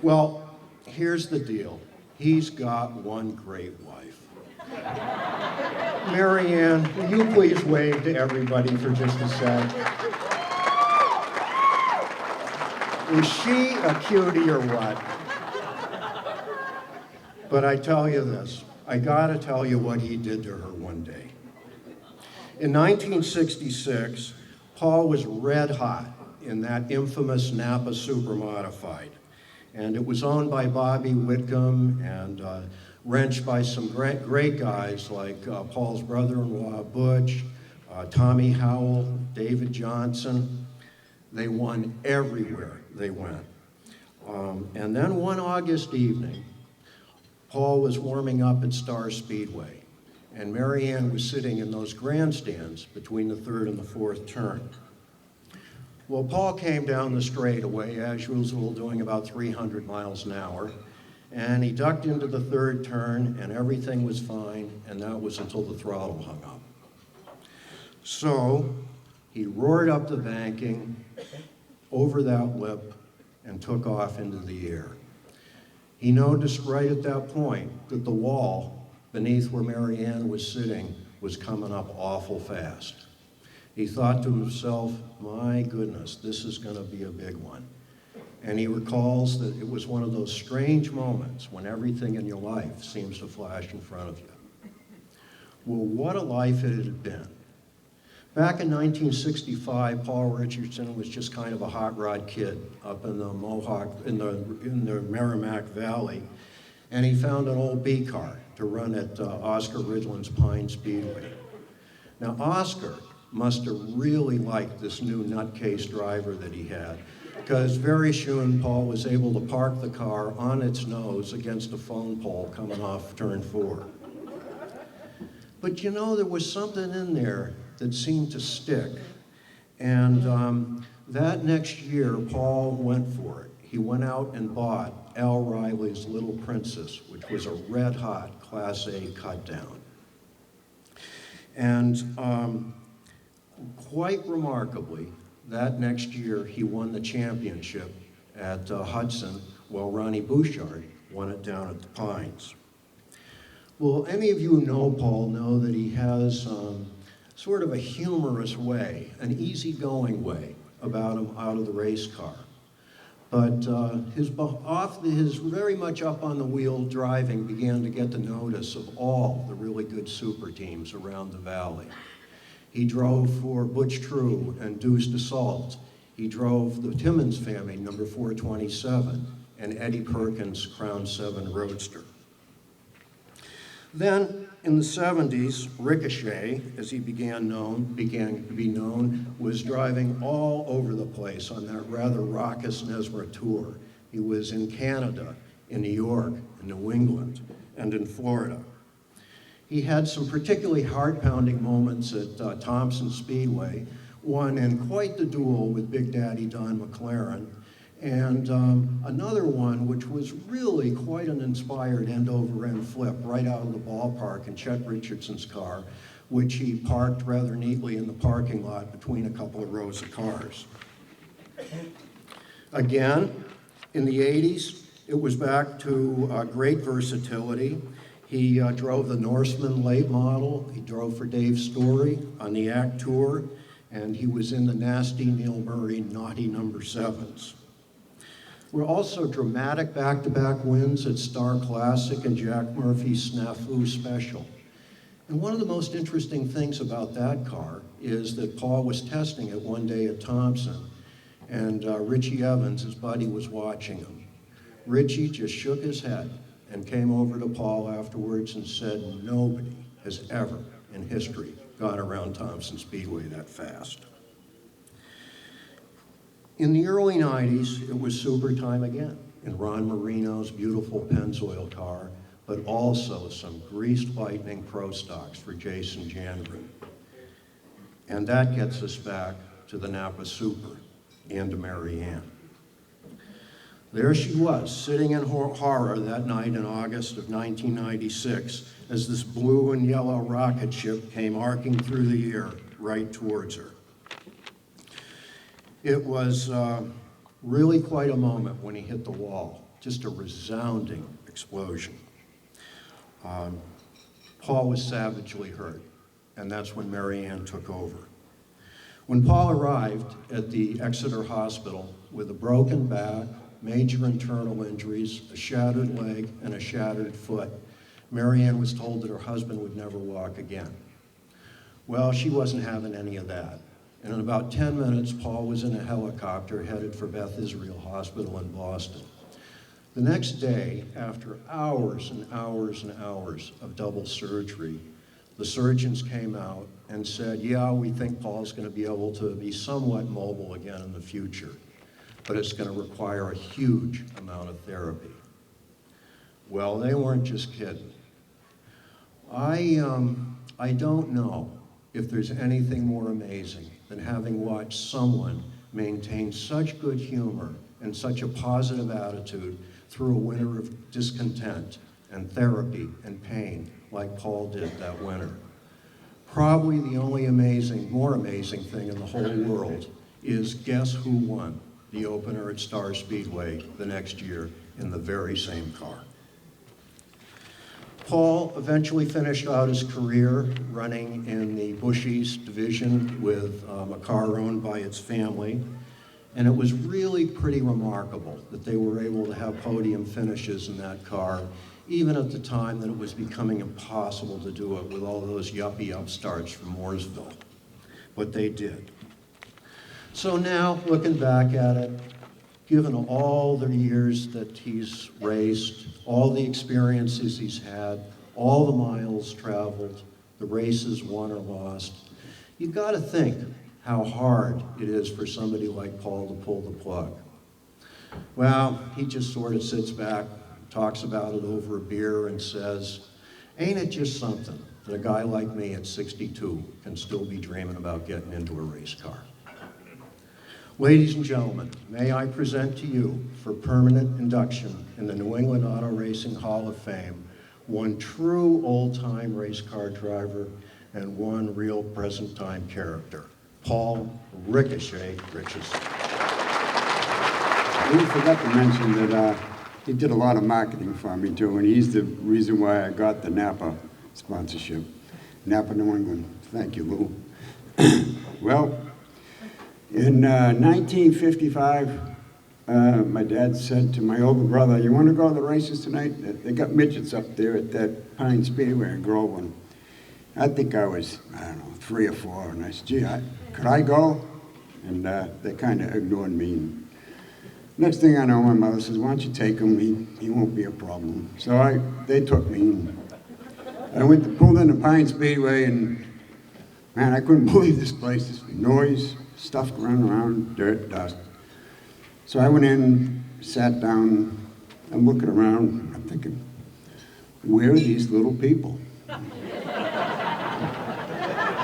Well, here's the deal. He's got one great wife. Marianne, will you please wave to everybody for just a sec? Is she a cutie or what? But I tell you this, I gotta tell you what he did to her one day. In 1966, Paul was red hot in that infamous Napa Supermodified. And it was owned by Bobby Whitcomb and wrenched by some great guys like Paul's brother-in-law, Butch, Tommy Howell, David Johnson. They won everywhere they went. And then one August evening, Paul was warming up at Star Speedway. and Mary Ann was sitting in those grandstands between the third and the fourth turn. Well, Paul came down the straightaway, as usual, doing about 300 miles an hour, and he ducked into the third turn, and everything was fine, and that was until the throttle hung up. So he roared up the banking, over that lip, and took off into the air. He noticed right at that point that the wall beneath where Mary Ann was sitting was coming up awful fast. He thought to himself, my goodness, this is going to be a big one. And he recalls that it was one of those strange moments when everything in your life seems to flash in front of you. Well, what a life it had been. Back in 1965, Paul Richardson was just kind of a hot rod kid up in the in the Merrimack Valley, and he found an old B car to run at Oscar Ridgeland's Pine Speedway. Now, Oscar must have really liked this new nutcase driver that he had, because very soon Paul was able to park the car on its nose against a phone pole coming off turn 4. But you know, there was something in there that seemed to stick. And that next year, Paul went for it. He went out and bought Al Riley's Little Princess, which was a red-hot Class A cut-down. And quite remarkably, that next year, he won the championship at Hudson, while Ronnie Bouchard won it down at the Pines. Well, any of you who know Paul know that he has sort of a humorous way, an easygoing way about him out of the race car. But his very much up on the wheel driving began to get the notice of all the really good super teams around the valley. He drove for Butch True and Deuce DeSalt. He drove the Timmons family, number 427, and Eddie Perkins' Crown 7 Roadster. Then, in the 70s, Ricochet, as he began to be known, was driving all over the place on that rather raucous Nesmar tour. He was in Canada, in New York, in New England, and in Florida. He had some particularly heart-pounding moments at Thompson Speedway, one in quite the duel with Big Daddy Don McLaren, and another one which was really quite an inspired end-over-end flip right out of the ballpark in Chet Richardson's car, which he parked rather neatly in the parking lot between a couple of rows of cars. Again, in the 80s, it was back to great versatility. He drove the Norseman late model. He drove for Dave Story on the Act Tour, and he was in the nasty Neil Murray naughty number 7s. Were also dramatic back-to-back wins at Star Classic and Jack Murphy's Snafu Special. And one of the most interesting things about that car is that Paul was testing it one day at Thompson, and Richie Evans, his buddy, was watching him. Richie just shook his head and came over to Paul afterwards and said, nobody has ever in history gone around Thompson Speedway that fast. In the early 90s, it was super time again in Ron Marino's beautiful Pennzoil car, but also some greased lightning pro stocks for Jason Jandrin. And that gets us back to the Napa Super and to Mary Ann. There she was, sitting in horror that night in August of 1996 as this blue and yellow rocket ship came arcing through the air right towards her. It was really quite a moment when he hit the wall, just a resounding explosion. Paul was savagely hurt, and that's when Mary Ann took over. When Paul arrived at the Exeter Hospital with a broken back, major internal injuries, a shattered leg, and a shattered foot, Mary Ann was told that her husband would never walk again. Well, she wasn't having any of that. And in about 10 minutes, Paul was in a helicopter headed for Beth Israel Hospital in Boston. The next day, after hours and hours and hours of double surgery, the surgeons came out and said, yeah, we think Paul's going to be able to be somewhat mobile again in the future, but it's going to require a huge amount of therapy. Well, they weren't just kidding. I don't know if there's anything more amazing than having watched someone maintain such good humor and such a positive attitude through a winter of discontent and therapy and pain like Paul did that winter. Probably the only more amazing thing in the whole world is guess who won the opener at Star Speedway the next year in the very same car. Paul eventually finished out his career running in the Bushies division with a car owned by its family. And it was really pretty remarkable that they were able to have podium finishes in that car, even at the time that it was becoming impossible to do it with all those yuppie upstarts from Mooresville. But they did. So now, looking back at it, given all the years that he's raced, all the experiences he's had, all the miles traveled, the races won or lost, you've got to think how hard it is for somebody like Paul to pull the plug. Well, he just sort of sits back, talks about it over a beer and says, ain't it just something that a guy like me at 62 can still be dreaming about getting into a race car? Ladies and gentlemen, may I present to you for permanent induction in the New England Auto Racing Hall of Fame, one true old-time race car driver and one real present-time character, Paul Ricochet Richardson. We forgot to mention that he did a lot of marketing for me too, and he's the reason why I got the Napa sponsorship. Napa New England. Thank you, Lou. Well, in 1955, my dad said to my older brother, you want to go to the races tonight? They got midgets up there at that Pine Speedway in Groveland. I think I was, 3 or 4, and I said, gee, could I go? And they kind of ignored me. And next thing I know, my mother says, why don't you take him? He won't be a problem. So they took me. And I pulled into Pine Speedway, and man, I couldn't believe this place. This noise, stuff running around, dirt, dust. So I went in, sat down, I'm looking around, I'm thinking, where are these little people?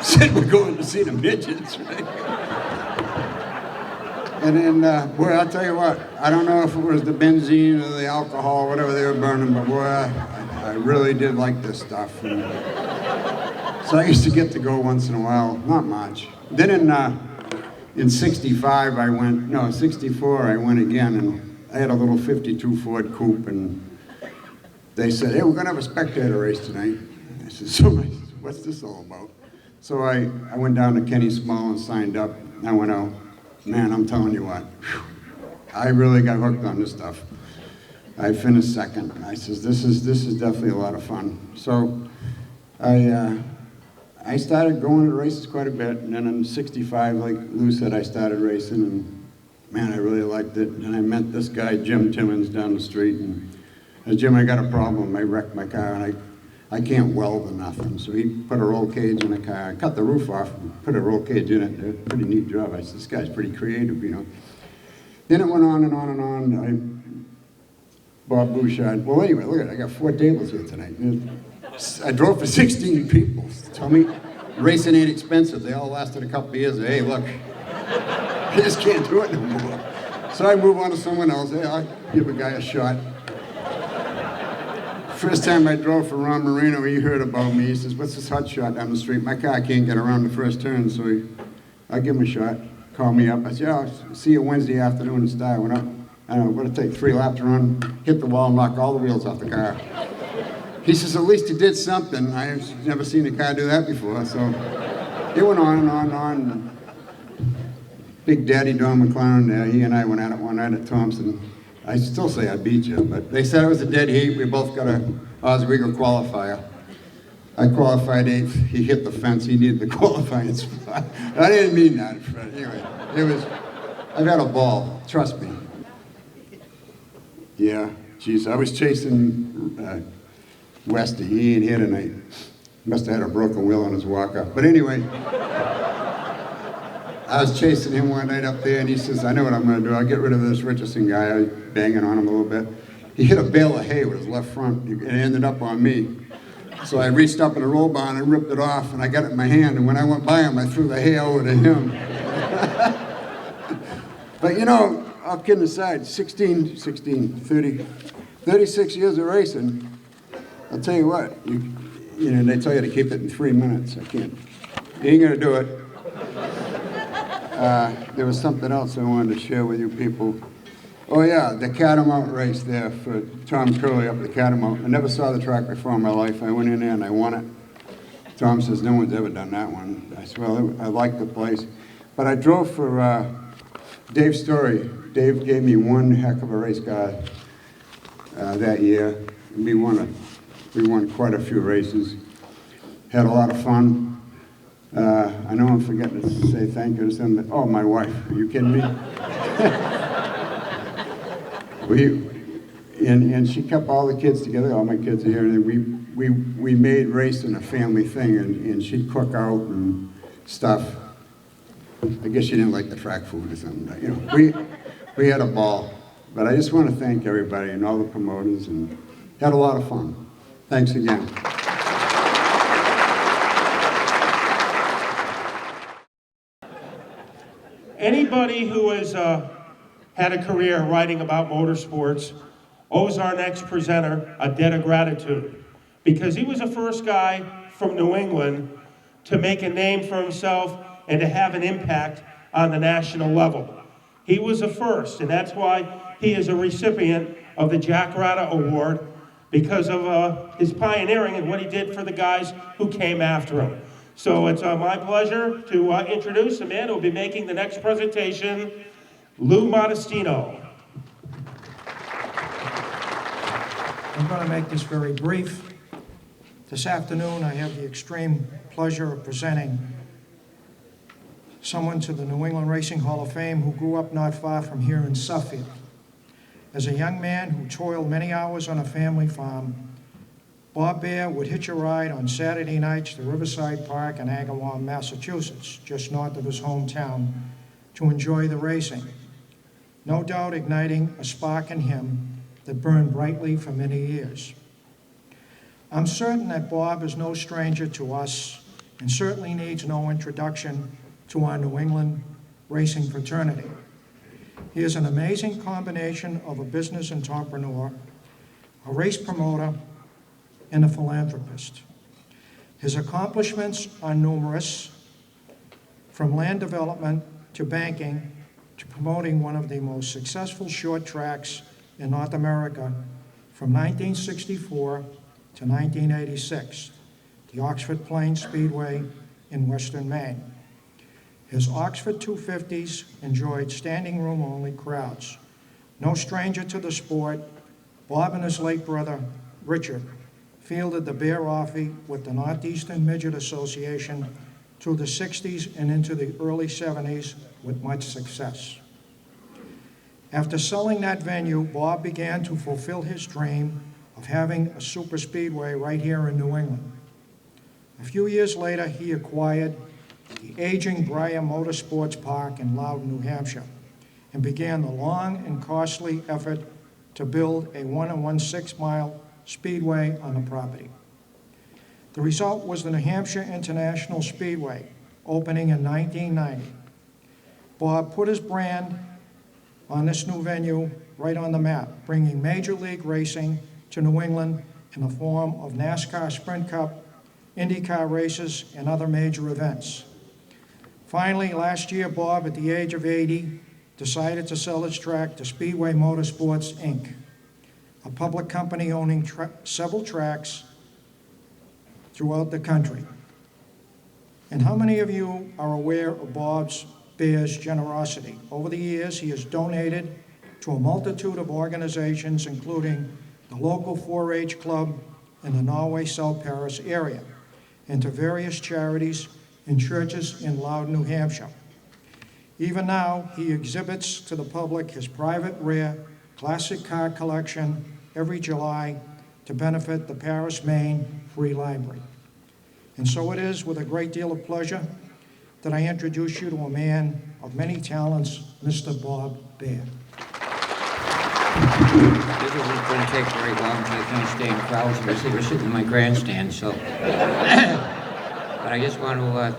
Said we're going to see the midgets, right? And then, boy, I'll tell you what, I don't know if it was the benzene or the alcohol, whatever they were burning, but boy, I really did like this stuff. And so I used to get to go once in a while, not much. Then in 65, 64, I went again, and I had a little 52 Ford Coupe, and they said, hey, we're gonna have a spectator race tonight. I said, so what's this all about? So I went down to Kenny Small and signed up. I went out. Man, I'm telling you what, I really got hooked on this stuff. I finished second. I says, this is definitely a lot of fun. So I started going to races quite a bit, and then in 65, like Lou said, I started racing, and man, I really liked it. And I met this guy, Jim Timmons, down the street, and I said, Jim, I got a problem. I wrecked my car, and I can't weld or nothing. So he put a roll cage in the car. I cut the roof off and put a roll cage in it. It was a pretty neat job. I said, this guy's pretty creative, you know. Then it went on and on and on. Bob Bouchard. Well, anyway, look at it. I got 4 tables here tonight. I drove for 16 people. Tell me, racing ain't expensive. They all lasted a couple of years. Hey, look, I just can't do it no more. So I move on to someone else. Hey, I'll give a guy a shot. First time I drove for Ron Marino, he heard about me. He says, what's this hot shot down the street? My car can't get around the first turn, so I give him a shot. Call me up. I said, yeah, I'll see you Wednesday afternoon in Star. I went up. I don't know, what it take 3 laps to run, hit the wall, and knock all the wheels off the car. He says, at least you did something. I've never seen a car do that before. So it went on and on and on. Big Daddy Don McLaren, he and I went at it one night at Thompson. I still say I beat you, but they said it was a dead heat. We both got a Oswego qualifier. I qualified 8th. He hit the fence. He needed the qualifying spot. I didn't mean that, but anyway, I've had a ball. Trust me. Yeah, geez, I was chasing Westy. He ain't here tonight. Must have had a broken wheel on his walk-up. But anyway, I was chasing him one night up there, and he says, I know what I'm going to do. I'll get rid of this Richardson guy. I was banging on him a little bit. He hit a bale of hay with his left front. It ended up on me. So I reached up in the roll bar and I ripped it off and I got it in my hand, and when I went by him, I threw the hay over to him. But you know, all kidding aside, 36 years of racing, I'll tell you what, you know, they tell you to keep it in 3 minutes. I can't. You ain't gonna do it. There was something else I wanted to share with you people. Oh yeah, the Catamount race there for Tom Curley up the Catamount. I never saw the track before in my life. I went in there and I won it. Tom says, no one's ever done that one. I said, well, I like the place. But I drove for Dave Story. Dave gave me one heck of a race car that year. We won quite a few races. Had a lot of fun. I know I'm forgetting to say thank you to somebody. Oh, my wife. Are you kidding me? And she kept all the kids together. All my kids are here. And we made racing a family thing. And she'd cook out and stuff. I guess she didn't like the track food or something. But, you know, we had a ball. But I just want to thank everybody and all the promoters, and had a lot of fun. Thanks again. Anybody who has had a career writing about motorsports owes our next presenter a debt of gratitude, because he was the first guy from New England to make a name for himself and to have an impact on the national level. He was the first, and that's why he is a recipient of the Jack Rada Award, because of his pioneering and what he did for the guys who came after him. So it's my pleasure to introduce the man who will be making the next presentation, Lou Modestino. I'm going to make this very brief. This afternoon, I have the extreme pleasure of presenting someone to the New England Racing Hall of Fame who grew up not far from here in Suffield. As a young man who toiled many hours on a family farm, Bob Bear would hitch a ride on Saturday nights to Riverside Park in Agawam, Massachusetts, just north of his hometown, to enjoy the racing, no doubt igniting a spark in him that burned brightly for many years. I'm certain that Bob is no stranger to us and certainly needs no introduction to our New England racing fraternity. He is an amazing combination of a business entrepreneur, a race promoter, and a philanthropist. His accomplishments are numerous, from land development to banking to promoting one of the most successful short tracks in North America from 1964 to 1986, the Oxford Plains Speedway in Western Maine. His Oxford 250s enjoyed standing room only crowds. No stranger to the sport, Bob and his late brother, Richard, fielded the Bear Offie with the Northeastern Midget Association through the 60s and into the early 70s with much success. After selling that venue, Bob began to fulfill his dream of having a super speedway right here in New England. A few years later, he acquired the aging Breyer Motorsports Park in Loudon, New Hampshire, and began the long and costly effort to build a 1 1/6 mile speedway on the property. The result was the New Hampshire International Speedway, opening in 1990. Bob put his brand on this new venue right on the map, bringing major league racing to New England in the form of NASCAR Sprint Cup, IndyCar races, and other major events. Finally, last year, Bob, at the age of 80, decided to sell his track to Speedway Motorsports, Inc., a public company owning several tracks throughout the country. And how many of you are aware of Bob's Bear's generosity? Over the years, he has donated to a multitude of organizations, including the local 4-H club in the Norway South Paris area, and to various charities and churches in Loudon, New Hampshire. Even now, he exhibits to the public his private rare classic car collection every July to benefit the Paris, Maine Free Library. And so it is with a great deal of pleasure that I introduce you to a man of many talents, Mr. Bob Bear. This isn't going to take very long because I can't stay in crowds and we're sitting in my grandstand, so. But I just want to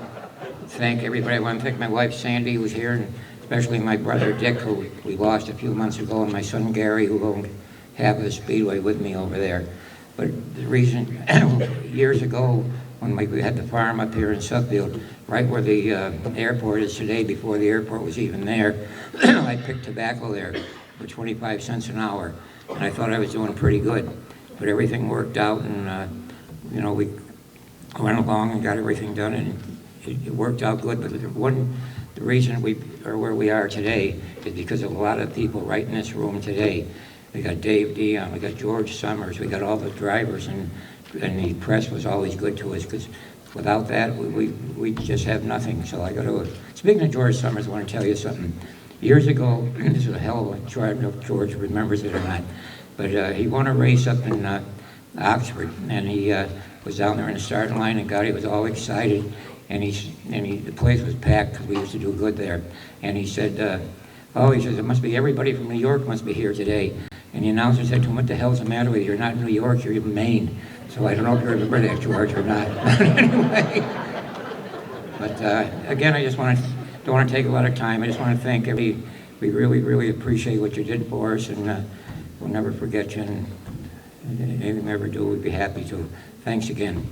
thank everybody. I want to thank my wife Sandy, who's here, and especially my brother Dick, who we lost a few months ago, and my son Gary, who owned half of the Speedway with me over there. But the reason, years ago, when we had the farm up here in Suffield, right where the airport is today, before the airport was even there, I picked tobacco there for 25 cents an hour, and I thought I was doing pretty good. But everything worked out, and you know, we went along and got everything done, and it worked out good. But the reason we are where we are today is because of a lot of people right in this room today. We got Dave Dion, we got George Summers, we got all the drivers, and the press was always good to us, because without that, we just have nothing. So I got to, speaking of George Summers, I want to tell you something. Years ago, this is a hell of a try, I don't know if George remembers it or not, but he won a race up in Oxford, and he was down there in the starting line, and God, he was all excited, and the place was packed because we used to do good there, and he said, oh, he says, it must be everybody from New York must be here today. And the announcer said to him, what the hell's the matter with you? You're not in New York, you're in Maine. So I don't know if you remember that, George, or not. Anyway. But again, I just don't want to take a lot of time. I just want to thank everybody. We really, really appreciate what you did for us, and we'll never forget you. And anything we ever do, we'd be happy to. Thanks again.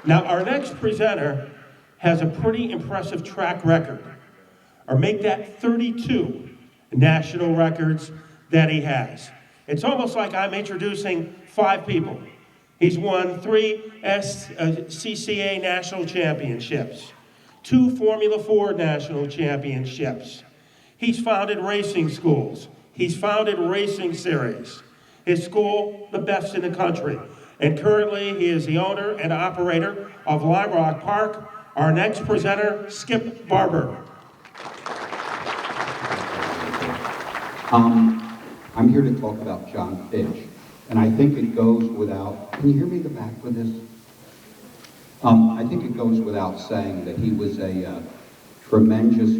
Now, our next presenter has a pretty impressive track record, or make that 32 national records that he has. It's almost like I'm introducing 5 people. He's won 3 CCA national championships, 2 Formula 4 national championships. He's founded racing schools. He's founded racing series. His school, the best in the country. And currently, he is the owner and operator of Lime Rock Park. Our next presenter, Skip Barber. I'm here to talk about John Fitch, and I think it goes without, can you hear me in the back with this? I think it goes without saying that he was a tremendous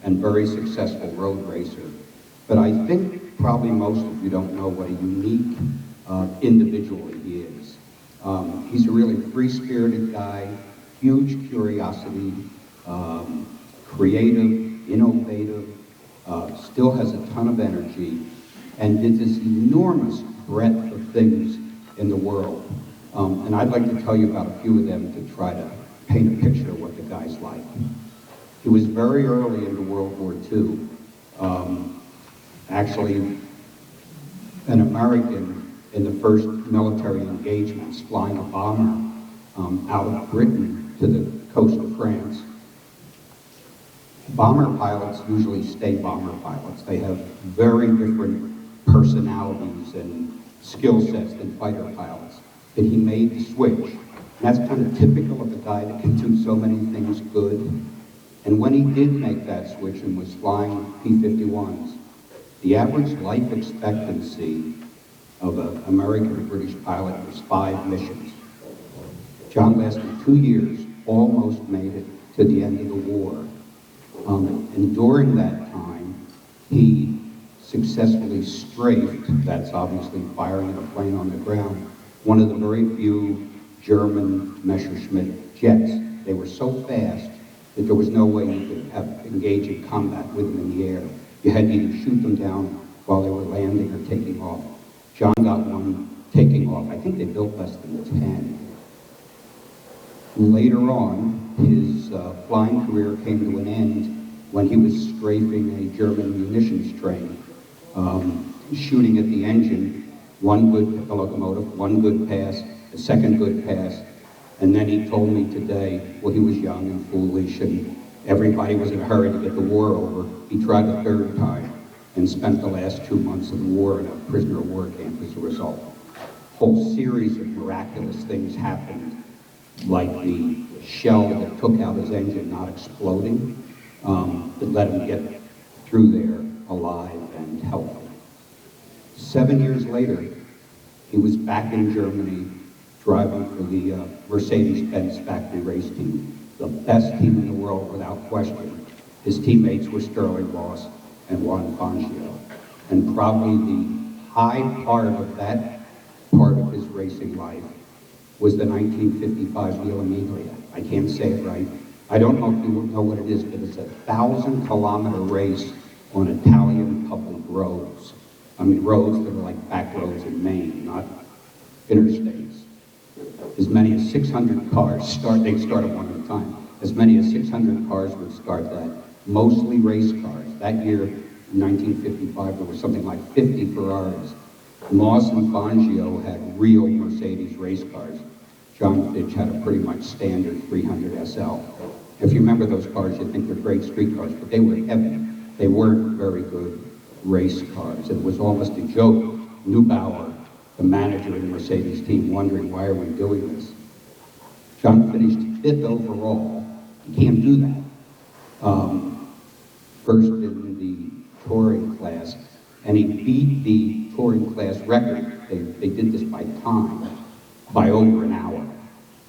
and very successful road racer, but I think probably most of you don't know what a unique individual he is. He's a really free-spirited guy, huge curiosity, creative, innovative, still has a ton of energy, and did this enormous breadth of things in the world. And I'd like to tell you about a few of them to try to paint a picture of what the guy's like. He was very early into World War II. Actually, an American in the first military engagements, flying a bomber out of Britain to the coast of France. Bomber pilots usually stay bomber pilots. They have very different personalities and skill sets than fighter pilots. But he made the switch. And that's kind of typical of a guy that can do so many things good. And when he did make that switch and was flying P-51s, the average life expectancy of an American or British pilot was 5 missions. John lasted 2 years, almost made it to the end of the war. And during that time, he successfully strafed, that's obviously firing a plane on the ground, one of the very few German Messerschmitt jets. They were so fast that there was no way you could engage in combat with them in the air. You had to either shoot them down while they were landing or taking off. John got one taking off. I think they built less than 10. Later on, his flying career came to an end when he was strafing a German munitions train, shooting at the engine, one good locomotive, one good pass, a second good pass, and then he told me today, well, he was young and foolish, and everybody was in a hurry to get the war over. He tried a 3rd time and spent the last 2 months of the war in a prisoner of war camp as a result. A whole series of miraculous things happened, like the shell that took out his engine not exploding, that let him get through there alive and healthy. 7 years later, he was back in Germany driving for the Mercedes-Benz factory race team. the best team in the world without question. His teammates were Sterling Moss and Juan Fangio. And probably the high part of that part of his racing life was the 1955 Villa Miglia. I can't say it right. I don't know if you know what it is, but it's a 1,000-kilometer race on Italian public roads. I mean, roads that are like back roads in Maine, not interstates. As many as 600 cars they'd start at one at a time. As many as 600 cars would start that, mostly race cars. That year, in 1955, there were something like 50 Ferraris. Moss and Fangio had real Mercedes race cars. John Fitch had a pretty much standard 300 SL. If you remember those cars, you'd think they're great street cars, but they were heavy. They weren't very good race cars. It was almost a joke. Neubauer, the manager of the Mercedes team, wondering, why are we doing this? John finished 5th overall. You can't do that. First in the touring class, and he beat the touring class record. They did this by time, by over an hour.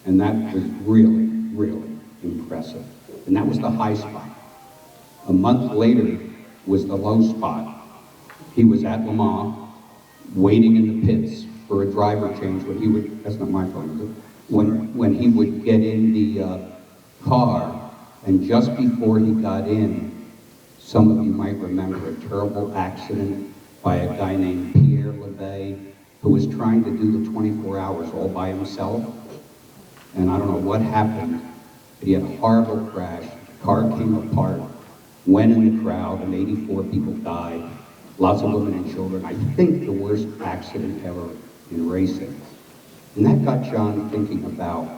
And that was really, really impressive. And that was the high spot. A month later was the low spot. He was at Le Mans, waiting in the pits for a driver change when he would, that's not my phone, is it? When he would get in the car, and just before he got in, some of you might remember a terrible accident by a guy named Pierre Levay, who was trying to do the 24 hours all by himself. And I don't know what happened, but he had a horrible crash. The car came apart, went in the crowd, and 84 people died. Lots of women and children. I think the worst accident ever in racing. And that got John thinking about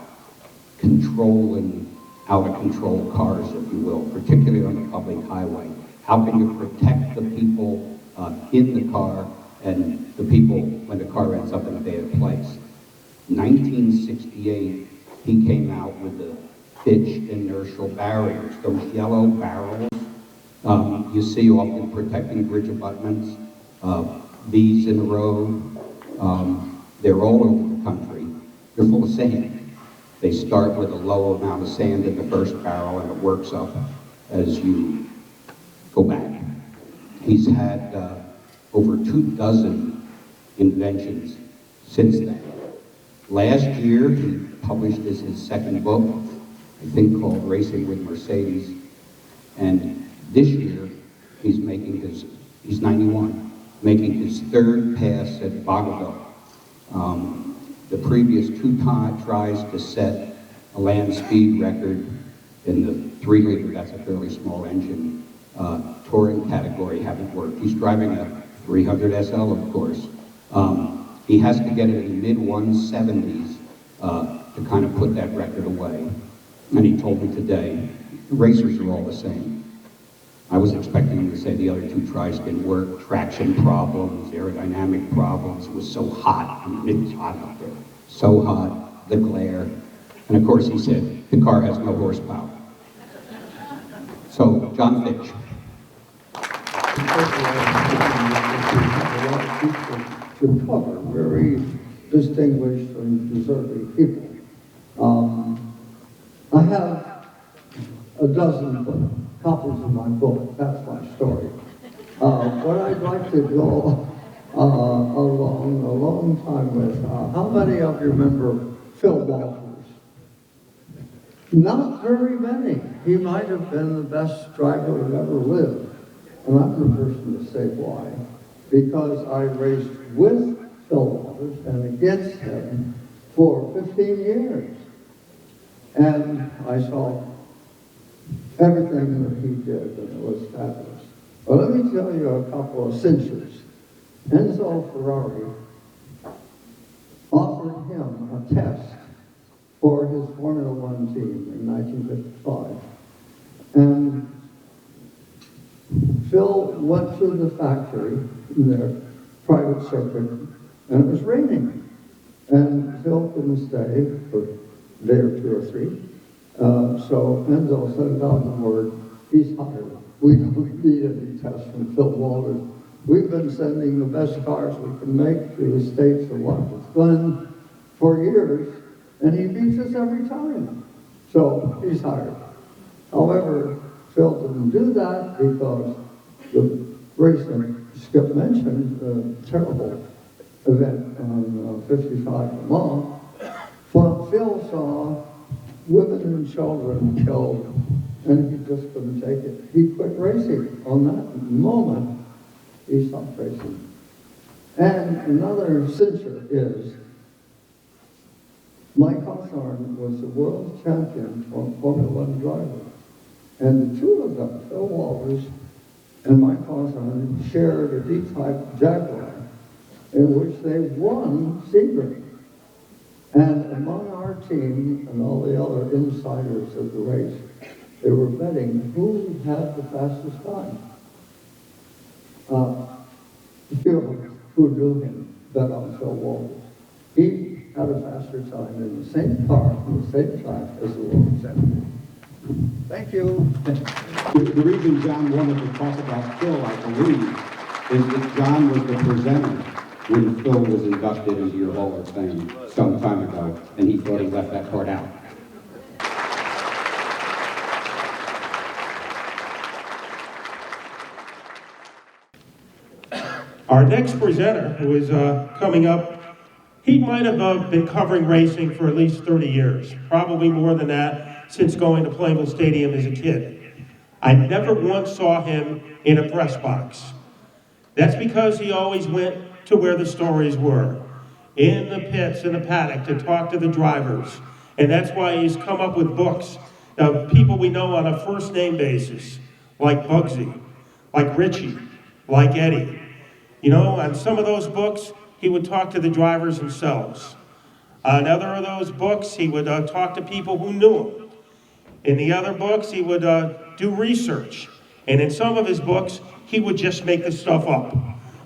controlling out-of-control cars, if you will, particularly on the public highway. How can you protect the people in the car and the people when the car ends up in a bad place? 1968, he came out with the Fitch inertial barriers, those yellow barrels you see often protecting bridge abutments, V's in a row. They're all over the country. They're full of sand. They start with a low amount of sand in the first barrel, and it works up as you go back. He's had over 24 inventions since then. Last year, he published his second book, I think called Racing with Mercedes. And this year, he's 91, making his third pass at Bogota. The previous 2 tries to set a land speed record in the 3-liter, that's a fairly small engine, touring category haven't worked. He's driving a 300 SL, of course. He has to get it in the mid-170s to kind of put that record away. And he told me today, racers are all the same. I was expecting him to say the other 2 tries didn't work, traction problems, aerodynamic problems. It was so hot. I mean, it's hot out there. So hot, the glare. And of course he said, the car has no horsepower. So, John Fitch. To cover very distinguished and deserving people. I have a dozen copies of my book. That's my story. What I'd like to go along a long time with, how many of you remember Phil Walters? Not very many. He might have been the best driver that ever lived. And I'm the person to say why. Because I raced with Phil Walters and against him for 15 years. And I saw everything that he did, and it was fabulous. But let me tell you a couple of cinches. Enzo Ferrari offered him a test for his Formula One team in 1955. And Phil went to the factory in their private circuit, and it was raining. And Phil couldn't stay for a day or 2 or 3. So Enzo sent out the word, he's hired. We don't need any tests from Phil Walters. We've been sending the best cars we can make to the States of Watkins Glen for years, and he beats us every time. So he's hired. However, Phil didn't do that because the race that Skip mentioned, the terrible event on 55 Le Mans, Phil saw women and children killed, and he just couldn't take it. He quit racing. On that moment, he stopped racing. And another cincher is, Mike Hawthorne was the world champion for Formula One driver. And the two of them, Phil Walters and Mike Hawthorne, shared a D-type Jaguar in which they won Sebring. And among our team and all the other insiders of the race, they were betting who had the fastest time. A few of them who knew him bet on Phil Walters. He had a faster time in the same car, on the same track as the world champion. Thank you. The reason John wanted to talk about Phil, I believe, is that John was the presenter when Phil was inducted into your Hall of Fame some time ago, and he thought he left that part out. Our next presenter, who is coming up, he might have been covering racing for at least 30 years, probably more than that, since going to Plainville Stadium as a kid. I never once saw him in a press box. That's because he always went to where the stories were, in the pits, in the paddock, to talk to the drivers. And that's why he's come up with books of people we know on a first name basis, like Bugsy, like Richie, like Eddie. You know, on some of those books, he would talk to the drivers themselves. On other of those books, he would talk to people who knew him. In the other books, he would do research. And in some of his books, he would just make the stuff up.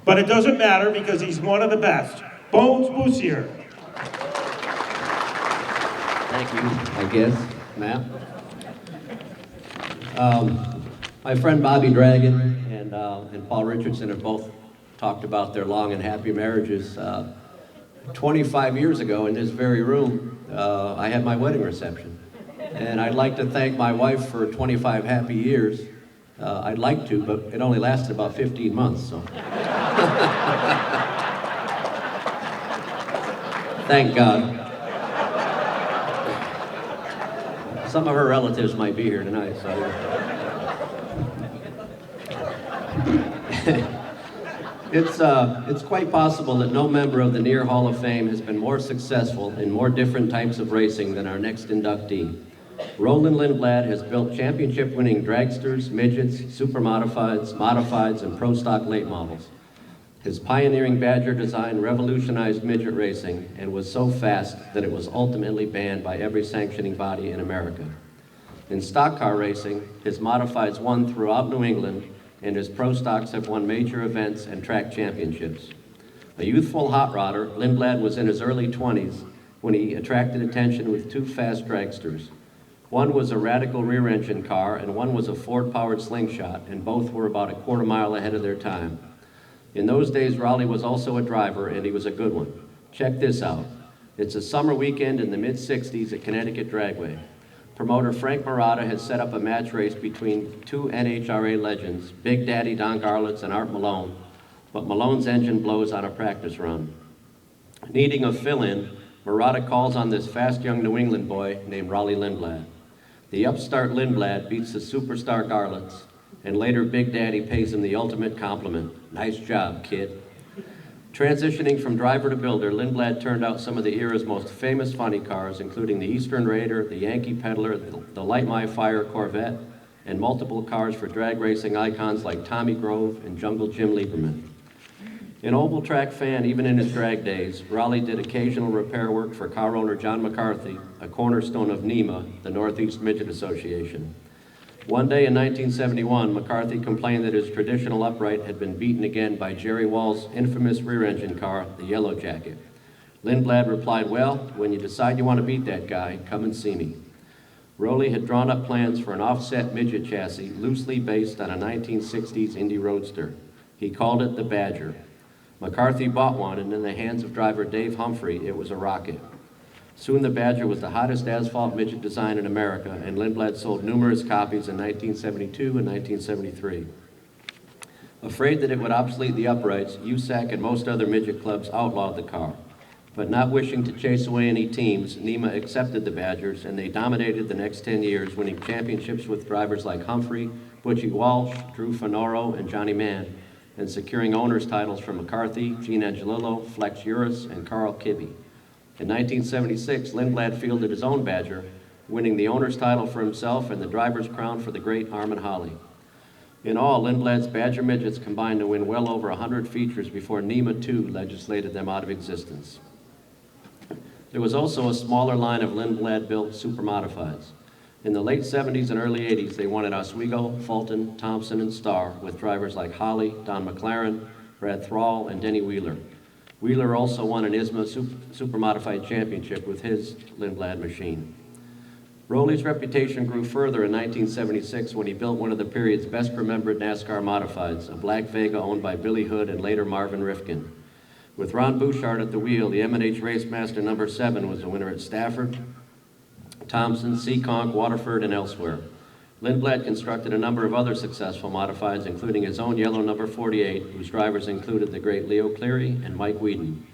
But it doesn't matter because he's one of the best. Bones Boussier. Thank you, I guess, Matt. My friend Bobby Dragon and Paul Richardson have both talked about their long and happy marriages. 25 years ago in this very room, I had my wedding reception. And I'd like to thank my wife for 25 happy years. I'd like to, but it only lasted about 15 months, so. Thank God. Some of her relatives might be here tonight, so. It's quite possible that no member of the Near Hall of Fame has been more successful in more different types of racing than our next inductee. Roland Lindblad has built championship-winning dragsters, midgets, super modifieds, and pro stock late models. His pioneering Badger design revolutionized midget racing and was so fast that it was ultimately banned by every sanctioning body in America. In stock car racing, his modifieds won throughout New England, and his pro stocks have won major events and track championships. A youthful hot rodder, Lindblad was in his early 20s when he attracted attention with two fast dragsters. One was a radical rear-engine car, and one was a Ford-powered slingshot, and both were about a quarter mile ahead of their time. In those days, Raleigh was also a driver, and he was a good one. Check this out. It's a summer weekend in the mid-60s at Connecticut Dragway. Promoter Frank Marotta has set up a match race between two NHRA legends, Big Daddy Don Garlitz and Art Malone, but Malone's engine blows on a practice run. Needing a fill-in, Marotta calls on this fast young New England boy named Raleigh Lindblad. The upstart Lindblad beats the superstar Garlitz, and later Big Daddy pays him the ultimate compliment. Nice job, kid. Transitioning from driver to builder, Lindblad turned out some of the era's most famous funny cars, including the Eastern Raider, the Yankee Peddler, the Light My Fire Corvette, and multiple cars for drag racing icons like Tommy Grove and Jungle Jim Lieberman. An oval track fan even in his drag days, Raleigh did occasional repair work for car owner John McCarthy, a cornerstone of NEMA, the Northeast Midget Association. One day in 1971, McCarthy complained that his traditional upright had been beaten again by Jerry Wall's infamous rear-engine car, the Yellow Jacket. Lindblad replied, well, when you decide you want to beat that guy, come and see me. Rowley had drawn up plans for an offset midget chassis loosely based on a 1960s Indy Roadster. He called it the Badger. McCarthy bought one, and in the hands of driver Dave Humphrey, it was a rocket. Soon the Badger was the hottest asphalt midget design in America, and Lindblad sold numerous copies in 1972 and 1973. Afraid that it would obsolete the uprights, USAC and most other midget clubs outlawed the car. But not wishing to chase away any teams, NEMA accepted the Badgers, and they dominated the next 10 years, winning championships with drivers like Humphrey, Butchie Walsh, Drew Finoro, and Johnny Mann, and securing owners' titles from McCarthy, Gene Angelillo, Flex Uris, and Carl Kibbe. In 1976, Lindblad fielded his own Badger, winning the owner's title for himself and the driver's crown for the great Armin Holly. In all, Lindblad's Badger midgets combined to win well over 100 features before NEMA, too, legislated them out of existence. There was also a smaller line of Lindblad-built supermodifieds. In the late 70s and early 80s, they won at Oswego, Fulton, Thompson, and Starr with drivers like Holly, Don McLaren, Brad Thrall, and Denny Wheeler. Wheeler also won an ISMA Supermodified Championship with his Lindblad machine. Rowley's reputation grew further in 1976 when he built one of the period's best remembered NASCAR modifieds, a Black Vega owned by Billy Hood and later Marvin Rifkin. With Ron Bouchard at the wheel, the M&H Racemaster number 7 was the winner at Stafford, Thompson, Seekonk, Waterford, and elsewhere. Lindblad constructed a number of other successful modifieds, including his own yellow number 48, whose drivers included the great Leo Cleary and Mike Whedon.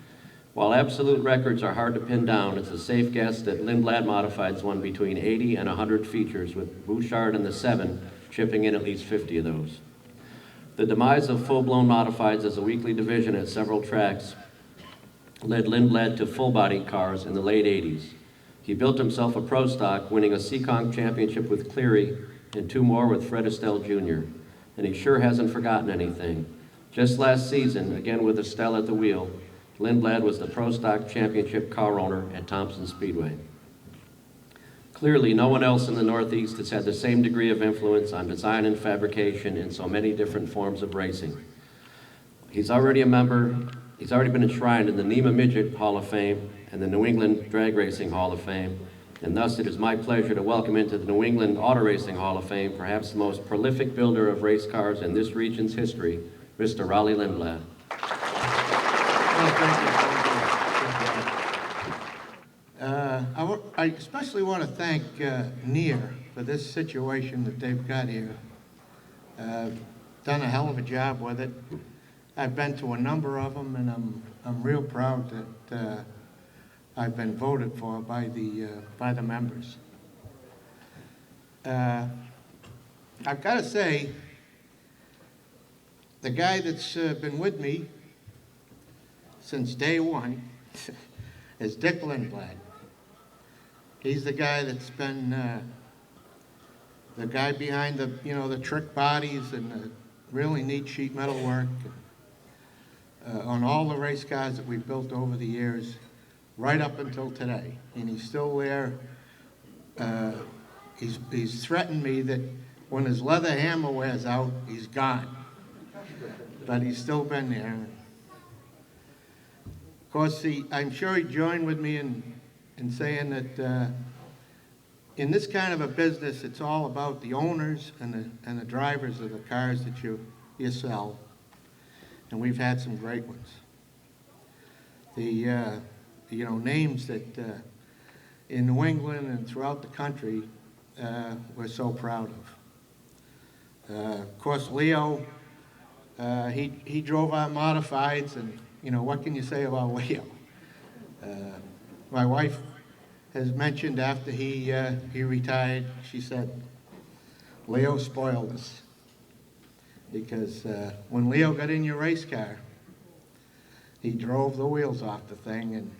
While absolute records are hard to pin down, it's a safe guess that Lindblad modifieds won between 80 and 100 features, with Bouchard and the 7 chipping in at least 50 of those. The demise of full-blown modifieds as a weekly division at several tracks led Lindblad to full-body cars in the late 80s. He built himself a pro stock, winning a Seekonk championship with Cleary and 2 more with Fred Estelle Jr. And he sure hasn't forgotten anything. Just last season, again with Estelle at the wheel, Lindblad was the pro stock championship car owner at Thompson Speedway. Clearly, no one else in the Northeast has had the same degree of influence on design and fabrication in so many different forms of racing. He's already been enshrined in the NEMA Midget Hall of Fame and the New England Drag Racing Hall of Fame, and thus it is my pleasure to welcome into the New England Auto Racing Hall of Fame perhaps the most prolific builder of race cars in this region's history, Mr. Raleigh Lindblad. I especially want to thank NEAR for this situation that they've got here. Done a hell of a job with it. I've been to a number of them, and I'm real proud that I've been voted for by the members. I've got to say, the guy that's been with me since day one is Dick Lindblad. He's the guy that's been the guy behind the trick bodies and the really neat sheet metal work on all the race cars that we've built over the years, right up until today. And he's still there. He's threatened me that when his leather hammer wears out, he's gone. But he's still been there. Of course, I'm sure he'd join with me in saying that in this kind of a business, it's all about the owners and the drivers of the cars that you sell. And we've had some great ones. The names that in New England and throughout the country we're so proud of. Of course, Leo, he drove our modifieds, and what can you say about Leo? My wife has mentioned after he retired, she said, Leo spoiled us. Because when Leo got in your race car, he drove the wheels off the thing, and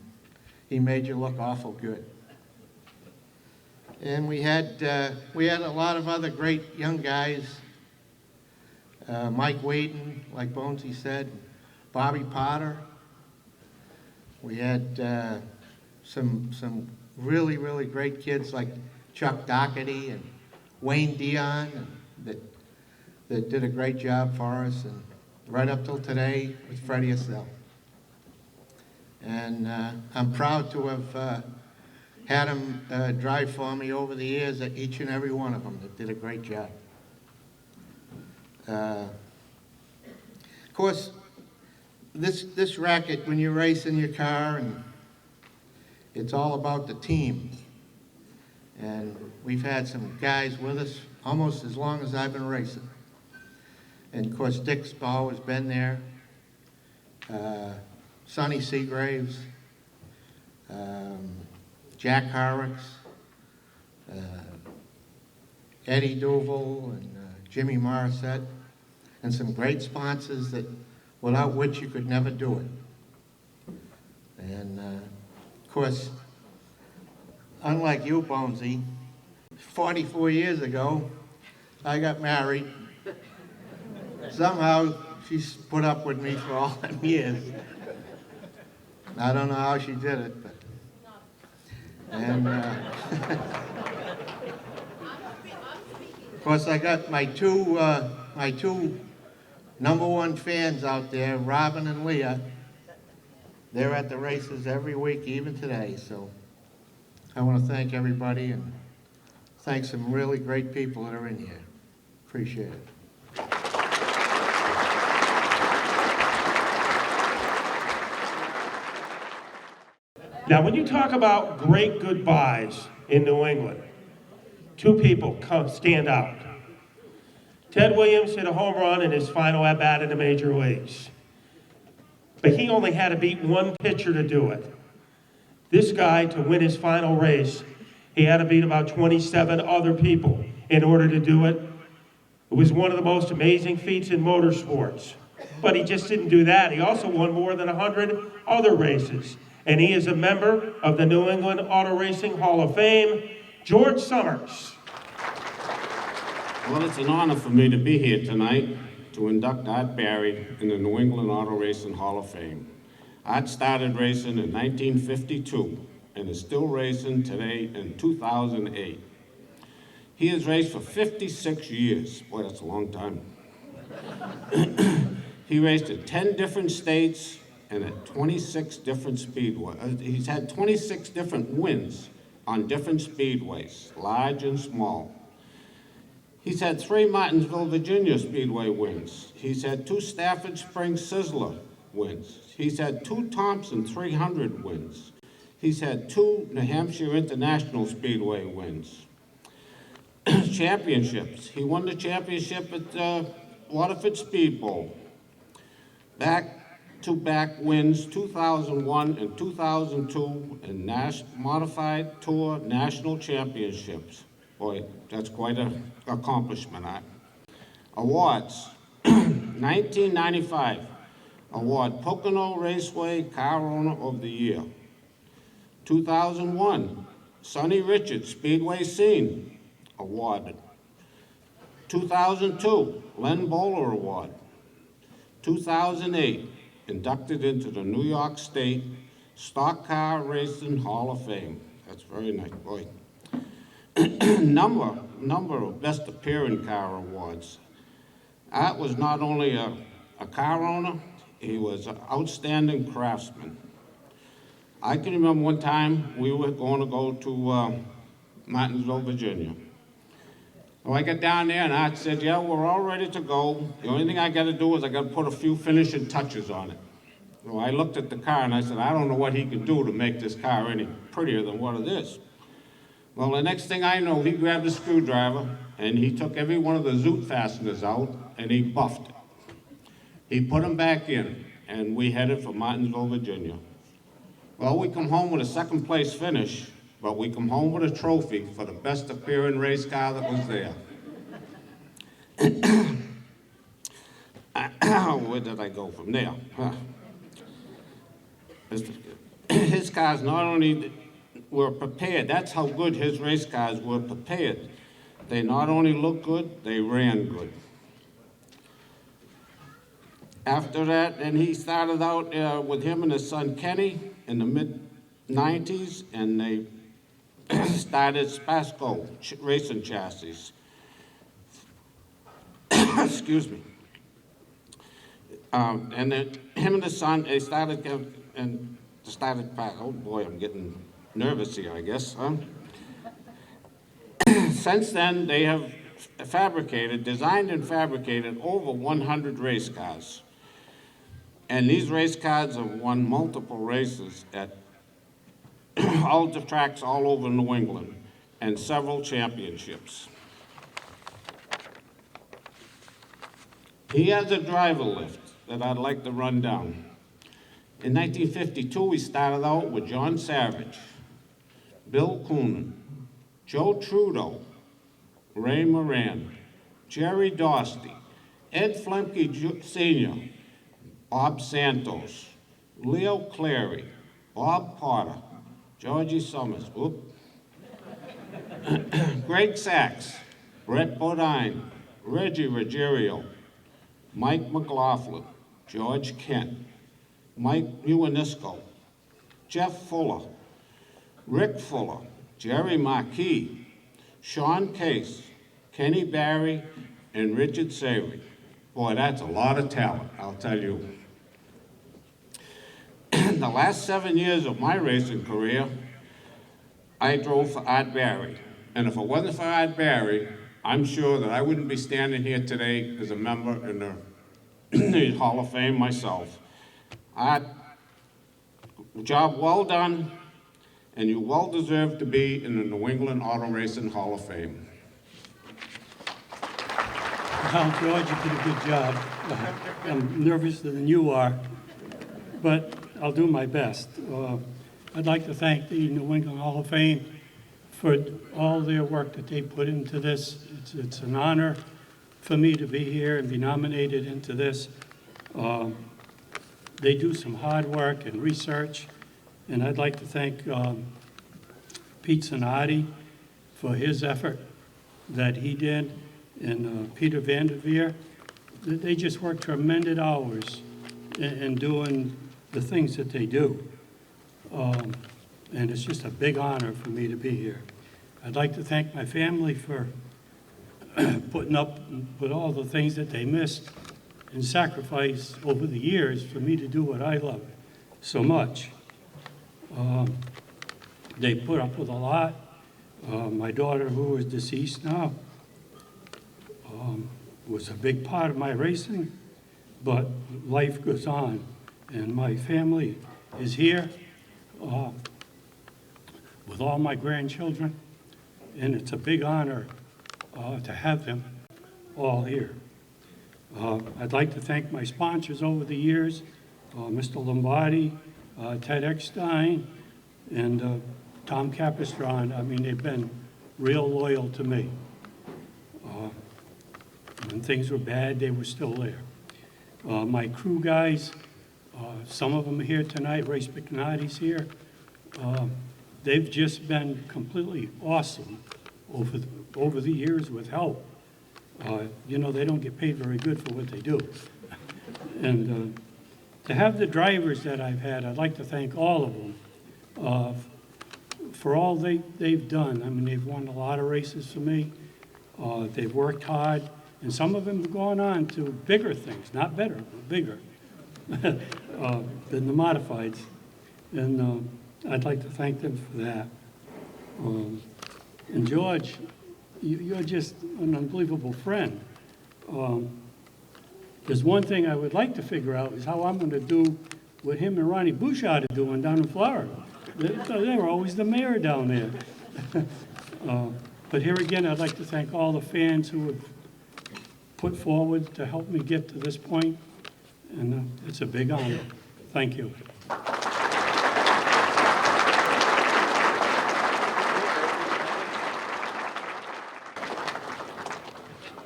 he made you look awful good. And we had a lot of other great young guys. Mike Wheaton, like Bonesy said, Bobby Potter. We had some really, really great kids like Chuck Doherty and Wayne Dion that did a great job for us, and right up till today with Freddie Estelle. And I'm proud to have had him drive for me over the years, at each and every one of them that did a great job. Of course, this racket, when you race in your car and It's all about the team. And we've had some guys with us almost as long as I've been racing. And of course, Dick's always been there. Sonny Seagraves, Jack Horrocks, Eddie Duval, and Jimmy Morissette, and some great sponsors that without which you could never do it. And of course, unlike you, Bonesy, 44 years ago, I got married. Somehow, she's put up with me for all them years. I don't know how she did it, but... And, of course, I got my two #1 fans out there, Robin and Leah. They're at the races every week, even today, so I want to thank everybody and thank some really great people that are in here. Appreciate it. Now, when you talk about great goodbyes in New England, two people stand out. Ted Williams hit a home run in his final at-bat in the major leagues. But he only had to beat one pitcher to do it. This guy, to win his final race, he had to beat about 27 other people in order to do it. It was one of the most amazing feats in motorsports. But he just didn't do that. He also won more than 100 other races. And he is a member of the New England Auto Racing Hall of Fame, George Summers. Well, it's an honor for me to be here tonight to induct Art Barry in the New England Auto Racing Hall of Fame. Art started racing in 1952 and is still racing today in 2008. He has raced for 56 years. Boy, that's a long time. He raced in 10 different states and at 26 different speedways. He's had 26 different wins on different speedways, large and small. He's had 3 Martinsville, Virginia Speedway wins. He's had 2 Stafford Springs Sizzler wins. He's had 2 Thompson 300 wins. He's had 2 New Hampshire International Speedway wins. Championships. He won the championship at Waterford Speed Bowl. Back-to-back wins, 2001 and 2002 in Modified Tour National Championships. Boy, that's quite an accomplishment. Awards. 1995, award Pocono Raceway Car Owner of the Year. 2001, Sonny Richards Speedway Scene awarded. 2002, Len Bowler Award. 2008, inducted into the New York State Stock Car Racing Hall of Fame. That's very nice, boy. Number of Best Appearing Car Awards. Art was not only a car owner, he was an outstanding craftsman. I can remember one time we were going to go to Martinsville, Virginia. So I got down there and Art said, yeah, we're all ready to go. The only thing I got to do is I got to put a few finishing touches on it. So I looked at the car and I said, I don't know what he can do to make this car any prettier than what it is. Well, the next thing I know, he grabbed a screwdriver and he took every one of the zoot fasteners out and he buffed it. He put them back in and we headed for Martinsville, Virginia. Well, we come home with a second place finish, but we come home with a trophy for the best appearing race car that was there. Where did I go from there? His cars not only were prepared, that's how good his race cars were prepared. They not only looked good, they ran good. After that, and he started out with him and his son Kenny in the mid-90s, and they started Spasco racing chassis. Excuse me. And then him and his son, they started oh boy, I'm getting nervous here, I guess. Since then, they have designed and fabricated over 100 race cars. And these race cars have won multiple races at all the tracks all over New England and several championships. He has a driver lift that I'd like to run down. In 1952, we started out with John Savage, Bill Coonan, Joe Trudeau, Ray Moran, Jerry Dostey, Ed Flemke Sr., Bob Santos, Leo Clary, Bob Potter, Georgie Summers, Greg Sachs, Brett Bodine, Reggie Ruggiero, Mike McLaughlin, George Kent, Mike Muanisco, Jeff Fuller, Rick Fuller, Jerry Marquis, Sean Case, Kenny Barry, and Richard Savory. Boy, that's a lot of talent, I'll tell you. The last 7 years of my racing career, I drove for Art Barry. And if it wasn't for Art Barry, I'm sure that I wouldn't be standing here today as a member in the Hall of Fame myself. Art, job well done, and you well deserve to be in the New England Auto Racing Hall of Fame. Well, George, you did a good job. I'm nervouser than you are, but I'll do my best. I'd like to thank the New England Hall of Fame for all their work that they put into this. It's an honor for me to be here and be nominated into this. They do some hard work and research, and I'd like to thank Pete Zanardi for his effort that he did, and Peter Vanderveer. They just work tremendous hours in doing the things that they do. And it's just a big honor for me to be here. I'd like to thank my family for putting up with all the things that they missed and sacrificed over the years for me to do what I love so much. They put up with a lot. My daughter, who is deceased now, was a big part of my racing, but life goes on, and my family is here with all my grandchildren, and it's a big honor to have them all here. I'd like to thank my sponsors over the years, Mr. Lombardi, Ted Eckstein, and Tom Capistron. I mean, they've been real loyal to me. When things were bad, they were still there. My crew guys, some of them are here tonight. Ray Spicnati's here. They've just been completely awesome over the years with help. You know, they don't get paid very good for what they do. And to have the drivers that I've had, I'd like to thank all of them for all they've done. I mean, they've won a lot of races for me. They've worked hard, and some of them have gone on to bigger things, not better, but bigger than the modifieds. And I'd like to thank them for that. And George, you're just an unbelievable friend. There's one thing I would like to figure out is how I'm going to do what him and Ronnie Bouchard are doing down in Florida. They were always the mayor down there. But here again, I'd like to thank all the fans who have put forward to help me get to this point, and it's a big honor. Thank you.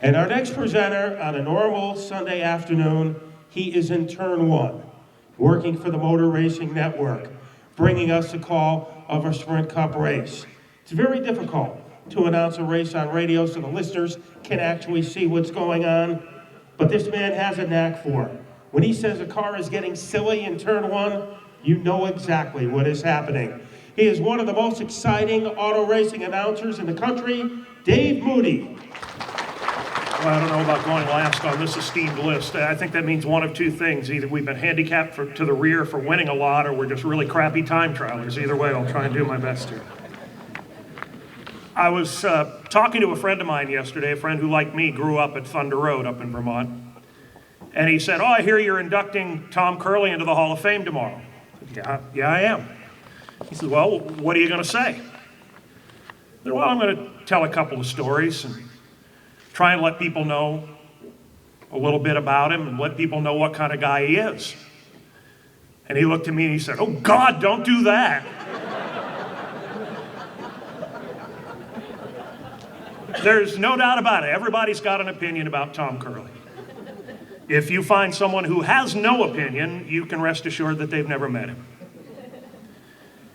And our next presenter on a normal Sunday afternoon, he is in turn one, working for the Motor Racing Network, bringing us the call of a Sprint Cup race. It's very difficult to announce a race on radio so the listeners can actually see what's going on, but this man has a knack for it. When he says a car is getting silly in turn one, you know exactly what is happening. He is one of the most exciting auto racing announcers in the country, Dave Moody. Well, I don't know about going last on this esteemed list. I think that means one of two things. Either we've been handicapped to the rear for winning a lot, or we're just really crappy time trialers. Either way, I'll try and do my best here. I was talking to a friend of mine yesterday, a friend who, like me, grew up at Thunder Road up in Vermont. And he said, "Oh, I hear you're inducting Tom Curley into the Hall of Fame tomorrow." I said, yeah, I am. He said, well, what are you going to say? I said, well, I'm going to tell a couple of stories and try and let people know a little bit about him and let people know what kind of guy he is. And he looked at me and he said, oh, God, don't do that. There's no doubt about it. Everybody's got an opinion about Tom Curley. If you find someone who has no opinion, you can rest assured that they've never met him.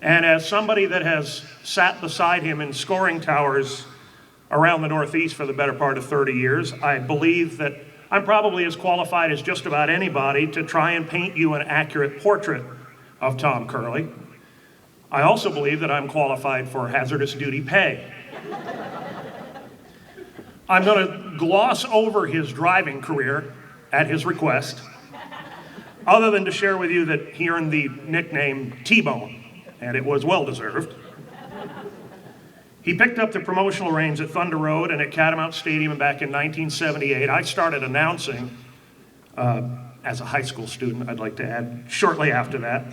And as somebody that has sat beside him in scoring towers around the Northeast for the better part of 30 years, I believe that I'm probably as qualified as just about anybody to try and paint you an accurate portrait of Tom Curley. I also believe that I'm qualified for hazardous duty pay. I'm going to gloss over his driving career at his request, other than to share with you that he earned the nickname T-Bone, and it was well-deserved. He picked up the promotional reins at Thunder Road and at Catamount Stadium back in 1978. I started announcing as a high school student, I'd like to add, shortly after that.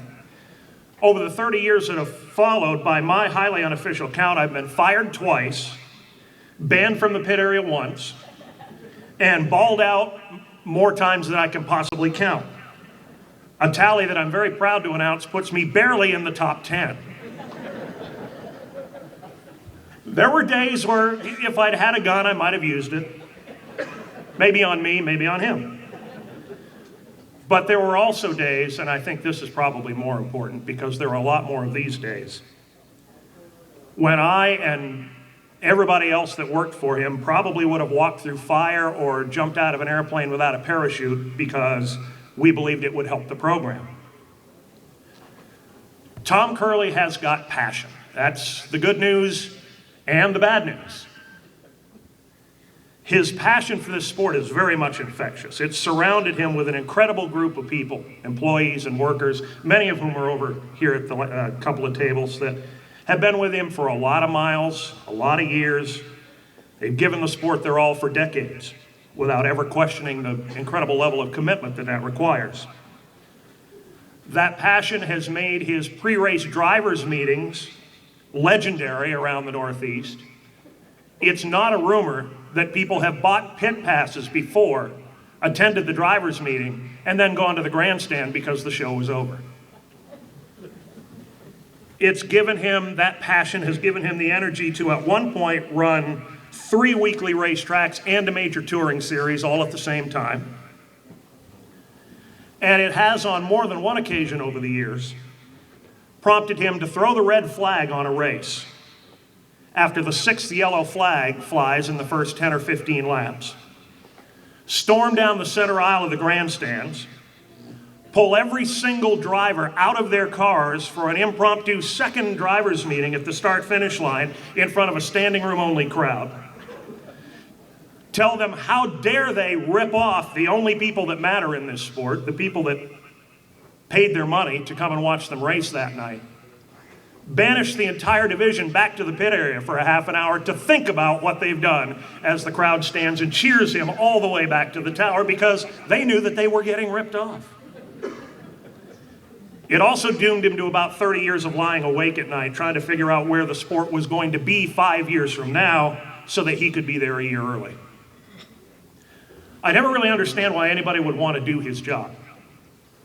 Over the 30 years that have followed, by my highly unofficial count, I've been fired twice, banned from the pit area once, and balled out more times than I can possibly count. A tally that I'm very proud to announce puts me barely in the top 10. There were days where if I'd had a gun, I might have used it. Maybe on me, maybe on him. But there were also days, and I think this is probably more important because there are a lot more of these days, when I and everybody else that worked for him probably would have walked through fire or jumped out of an airplane without a parachute because we believed it would help the program. Tom Curley has got passion. That's the good news and the bad news. His passion for this sport is very much infectious. It's surrounded him with an incredible group of people, employees and workers, many of whom are over here at the couple of tables, that have been with him for a lot of miles, a lot of years. They've given the sport their all for decades without ever questioning the incredible level of commitment that that requires. That passion has made his pre-race drivers' meetings legendary around the Northeast. It's not a rumor that people have bought pit passes before, attended the drivers' meeting, and then gone to the grandstand because the show was over. It's given him, that passion has given him the energy to at one point run 3 weekly racetracks and a major touring series all at the same time. And it has on more than one occasion over the years prompted him to throw the red flag on a race after the 6th yellow flag flies in the first 10 or 15 laps, storm down the center aisle of the grandstands, pull every single driver out of their cars for an impromptu second drivers meeting at the start-finish line in front of a standing room only crowd. Tell them how dare they rip off the only people that matter in this sport, the people that paid their money to come and watch them race that night. Banish the entire division back to the pit area for a half an hour to think about what they've done as the crowd stands and cheers him all the way back to the tower because they knew that they were getting ripped off. It also doomed him to about 30 years of lying awake at night trying to figure out where the sport was going to be 5 years from now so that he could be there a year early. I never really understand why anybody would want to do his job.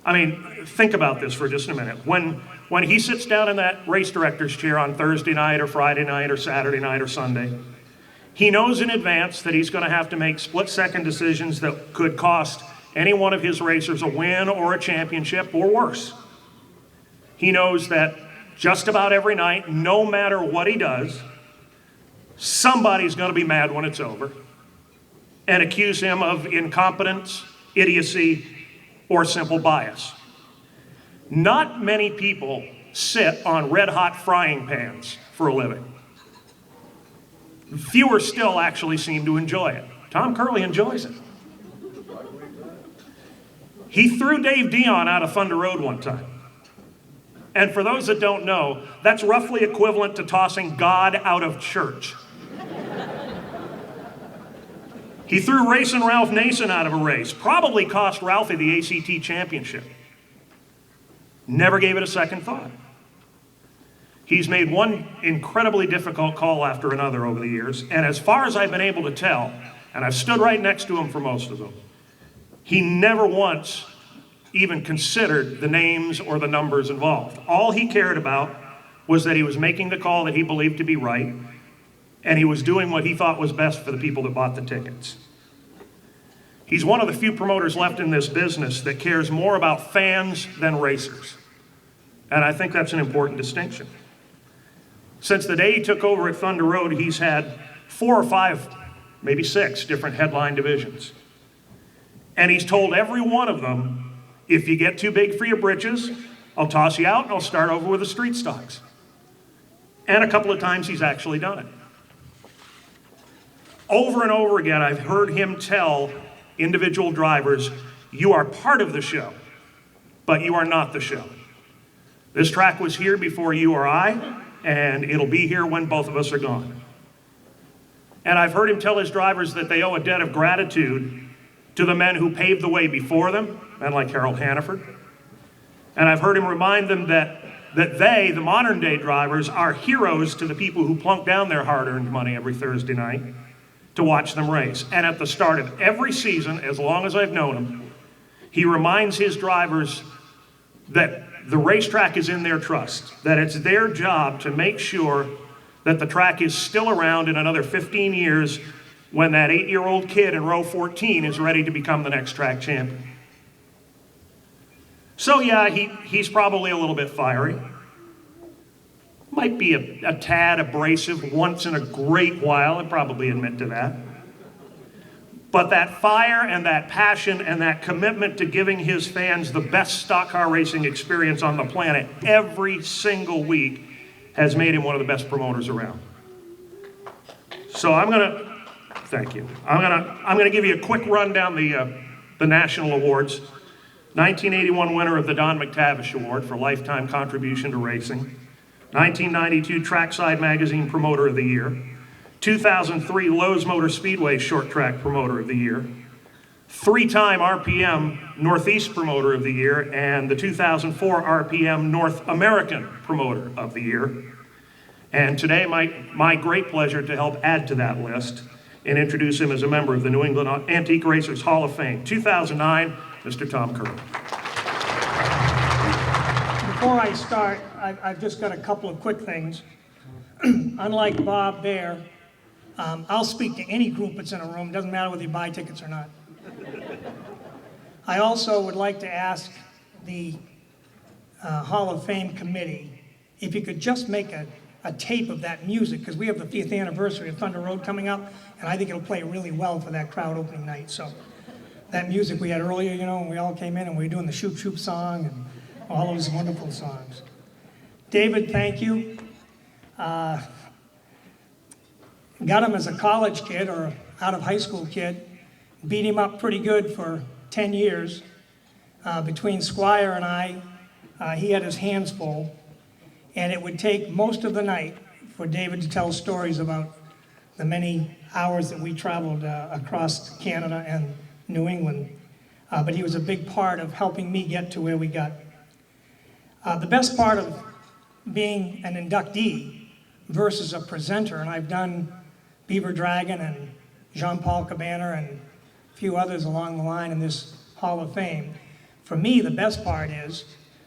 I mean, think about this for just a minute. When he sits down in that race director's chair on Thursday night or Friday night or Saturday night or Sunday, he knows in advance that he's going to have to make split-second decisions that could cost any one of his racers a win or a championship or worse. He knows that just about every night, no matter what he does, somebody's going to be mad when it's over and accuse him of incompetence, idiocy, or simple bias. Not many people sit on red-hot frying pans for a living. Fewer still actually seem to enjoy it. Tom Curley enjoys it. He threw Dave Dion out of Thunder Road one time. And for those that don't know, that's roughly equivalent to tossing God out of church. He threw Racing Ralph Nason out of a race, probably cost Ralphie the ACT championship. Never gave it a second thought. He's made one incredibly difficult call after another over the years, and as far as I've been able to tell, and I've stood right next to him for most of them, he never once even considered the names or the numbers involved. All he cared about was that he was making the call that he believed to be right, and he was doing what he thought was best for the people that bought the tickets. He's one of the few promoters left in this business that cares more about fans than racers. And I think that's an important distinction. Since the day he took over at Thunder Road, he's had 4 or 5, maybe 6 different headline divisions. And he's told every one of them, if you get too big for your britches, I'll toss you out and I'll start over with the street stocks. And a couple of times he's actually done it. Over and over again, I've heard him tell individual drivers, you are part of the show, but you are not the show. This track was here before you or I, and it'll be here when both of us are gone. And I've heard him tell his drivers that they owe a debt of gratitude to the men who paved the way before them, men like Harold Hannaford. And I've heard him remind them that they, the modern day drivers, are heroes to the people who plunk down their hard-earned money every Thursday night to watch them race. And at the start of every season, as long as I've known him, he reminds his drivers that the racetrack is in their trust, that it's their job to make sure that the track is still around in another 15 years when that 8-year-old kid in row 14 is ready to become the next track champion. So yeah, he's probably a little bit fiery. Might be a tad abrasive once in a great while, I'd probably admit to that. But that fire and that passion and that commitment to giving his fans the best stock car racing experience on the planet every single week has made him one of the best promoters around. So thank you. I'm gonna give you a quick run down the national awards. 1981 winner of the Don McTavish Award for lifetime contribution to racing. 1992 Trackside Magazine Promoter of the Year. 2003 Lowe's Motor Speedway Short Track Promoter of the Year. 3-time RPM Northeast Promoter of the Year, and the 2004 RPM North American Promoter of the Year. And today, my great pleasure to help add to that list and introduce him as a member of the New England Antique Racers Hall of Fame. 2009, Mr. Tom Curley. Before I start, I've just got a couple of quick things. Unlike Bob Baer, I'll speak to any group that's in a room, doesn't matter whether you buy tickets or not. I also would like to ask the Hall of Fame committee if you could just make a tape of that music, because we have the 5th anniversary of Thunder Road coming up, and I think it'll play really well for that crowd opening night. So that music we had earlier, you know, when we all came in and we were doing the Shoop Shoop song and all those wonderful songs. David, thank you. Got him as a college kid or out of high school kid, beat him up pretty good for 10 years. Between Squire and I, he had his hands full, and it would take most of the night for David to tell stories about the many hours that we traveled across Canada and New England. But he was a big part of helping me get to where we got. The best part of being an inductee versus a presenter, and I've done Beaver Dragon and Jean-Paul Cabana and a few others along the line in this Hall of Fame. For me, the best part is,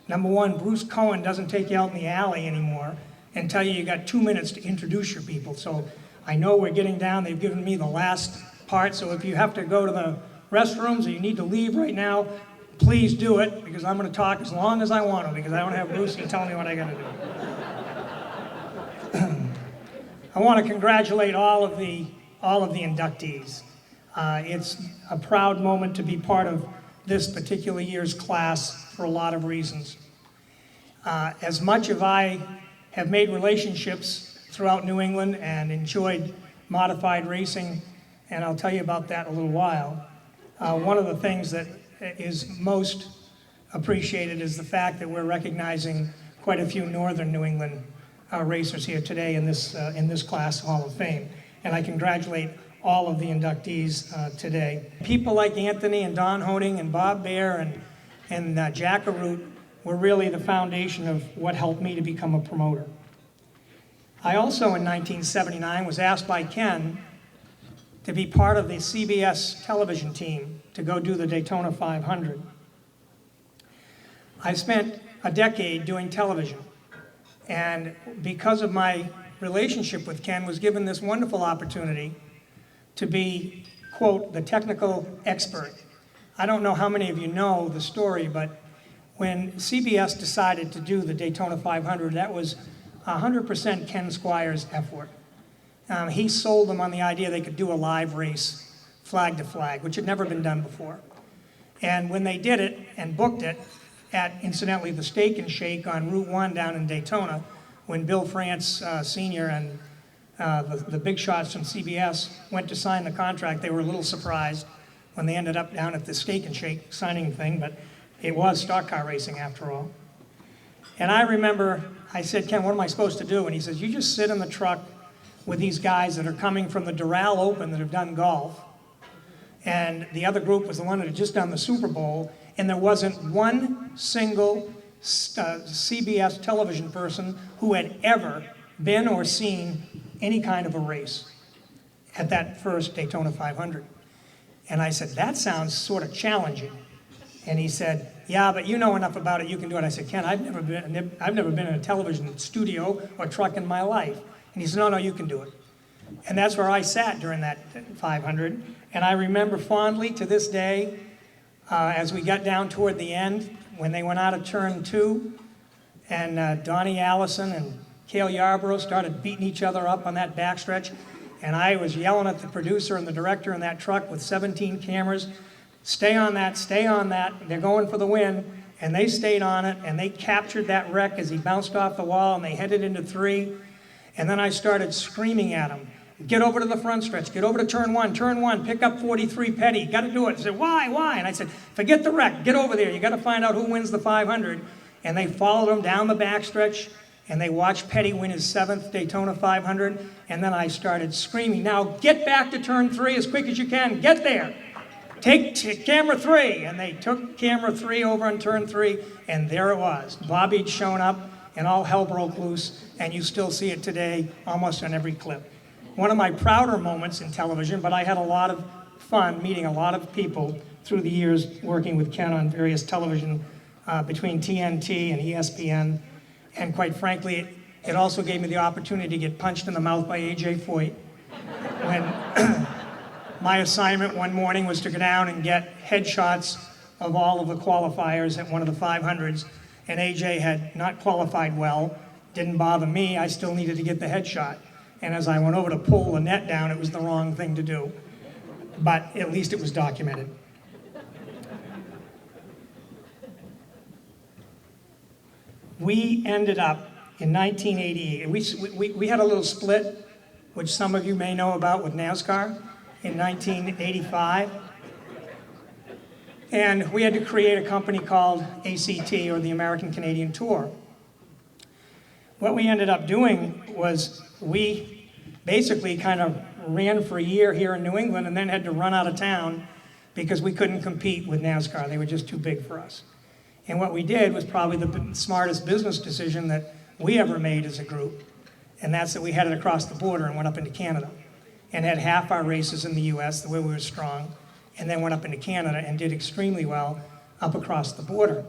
number one, Bruce Cohen doesn't take you out in the alley anymore and tell you got 2 minutes to introduce your people. So I know we're getting down, they've given me the last part, so if you have to go to the restrooms or you need to leave right now, please do it, because I'm going to talk as long as I want to, because I don't have Brucey telling me what I got to do. I want to congratulate all of the inductees. It's a proud moment to be part of this particular year's class for a lot of reasons. As much as I have made relationships throughout New England and enjoyed modified racing, and I'll tell you about that in a little while, one of the things that is most appreciated is the fact that we're recognizing quite a few Northern New England racers here today in this class Hall of Fame. And I congratulate all of the inductees today. People like Anthony and Don Honing and Bob Baer and Jack Arute were really the foundation of what helped me to become a promoter. I also, in 1979, was asked by Ken to be part of the CBS television team to go do the Daytona 500. I spent a decade doing television, and because of my relationship with Ken, was given this wonderful opportunity to be, quote, the technical expert. I don't know how many of you know the story, but when CBS decided to do the Daytona 500, that was 100% Ken Squire's effort. He sold them on the idea they could do a live race, flag to flag, which had never been done before. And when they did it and booked it at, incidentally, the Steak and Shake on Route 1 down in Daytona, when Bill France Sr. and the big shots from CBS went to sign the contract, they were a little surprised when they ended up down at the Steak and Shake signing thing, but it was stock car racing after all. And I remember, I said, Ken, what am I supposed to do? And he says, you just sit in the truck with these guys that are coming from the Doral Open that have done golf. And the other group was the one that had just done the Super Bowl, and there wasn't one single CBS television person who had ever been or seen any kind of a race at that first Daytona 500. And I said, that sounds sort of challenging. And he said, yeah, but you know enough about it, you can do it. I said, Ken, I've never been in a television studio or truck in my life. And he said, no, you can do it. And that's where I sat during that 500. And I remember fondly to this day, as we got down toward the end, when they went out of turn 2, and Donnie Allison and Cale Yarborough started beating each other up on that backstretch, and I was yelling at the producer and the director in that truck with 17 cameras, stay on that, they're going for the win, and they stayed on it, and they captured that wreck as he bounced off the wall, and they headed into 3, and then I started screaming at him, get over to the front stretch, get over to turn 1, pick up 43 Petty, got to do it. He said, why? And I said, forget the wreck, get over there, you got to find out who wins the 500. And they followed him down the backstretch, and they watched Petty win his 7th Daytona 500, and then I started screaming, now get back to turn 3 as quick as you can, get there. Take camera 3, and they took camera 3 over on turn 3, and there it was. Bobby had shown up, and all hell broke loose, and you still see it today almost on every clip. One of my prouder moments in television, but I had a lot of fun meeting a lot of people through the years working with Ken on various television between TNT and ESPN, and quite frankly, it also gave me the opportunity to get punched in the mouth by A.J. Foyt when my assignment one morning was to go down and get headshots of all of the qualifiers at one of the 500s, and A.J. had not qualified well. Didn't bother me, I still needed to get the headshot. And as I went over to pull the net down, it was the wrong thing to do. But at least it was documented. We ended up in 1988, we had a little split, which some of you may know about with NASCAR, in 1985. And we had to create a company called ACT, or the American Canadian Tour. What we ended up doing was we basically kind of ran for a year here in New England and then had to run out of town because we couldn't compete with NASCAR. They were just too big for us. And what we did was probably the smartest business decision that we ever made as a group, and that's that we headed across the border and went up into Canada and had half our races in the US, the way we were strong, and then went up into Canada and did extremely well up across the border.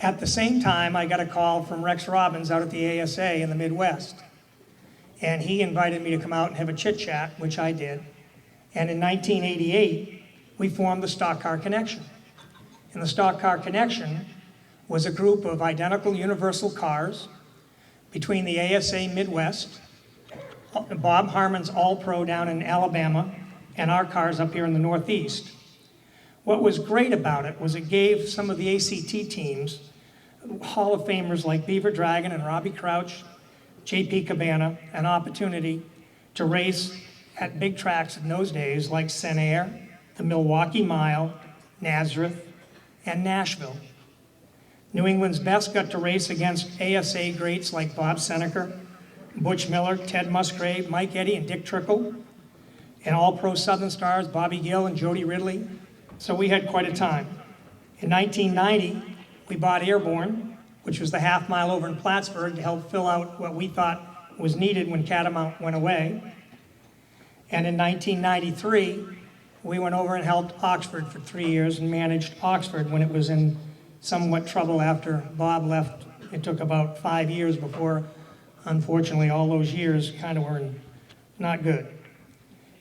At the same time, I got a call from Rex Robbins out at the ASA in the Midwest. And he invited me to come out and have a chit-chat, which I did. And in 1988, we formed the Stock Car Connection. And the Stock Car Connection was a group of identical universal cars between the ASA Midwest, Bob Harmon's All-Pro down in Alabama, and our cars up here in the Northeast. What was great about it was it gave some of the ACT teams, Hall of Famers like Beaver Dragon and Robbie Crouch, JP Cabana, an opportunity to race at big tracks in those days like Sen Air, the Milwaukee Mile, Nazareth, and Nashville. New England's best got to race against ASA greats like Bob Seneca, Butch Miller, Ted Musgrave, Mike Eddy, and Dick Trickle, and all-pro Southern stars Bobby Gill and Jody Ridley. So we had quite a time. In 1990, we bought Airborne, which was the half mile over in Plattsburgh to help fill out what we thought was needed when Catamount went away. And in 1993, we went over and helped Oxford for 3 years and managed Oxford when it was in somewhat trouble after Bob left. It took about 5 years before, unfortunately, all those years kind of were not good.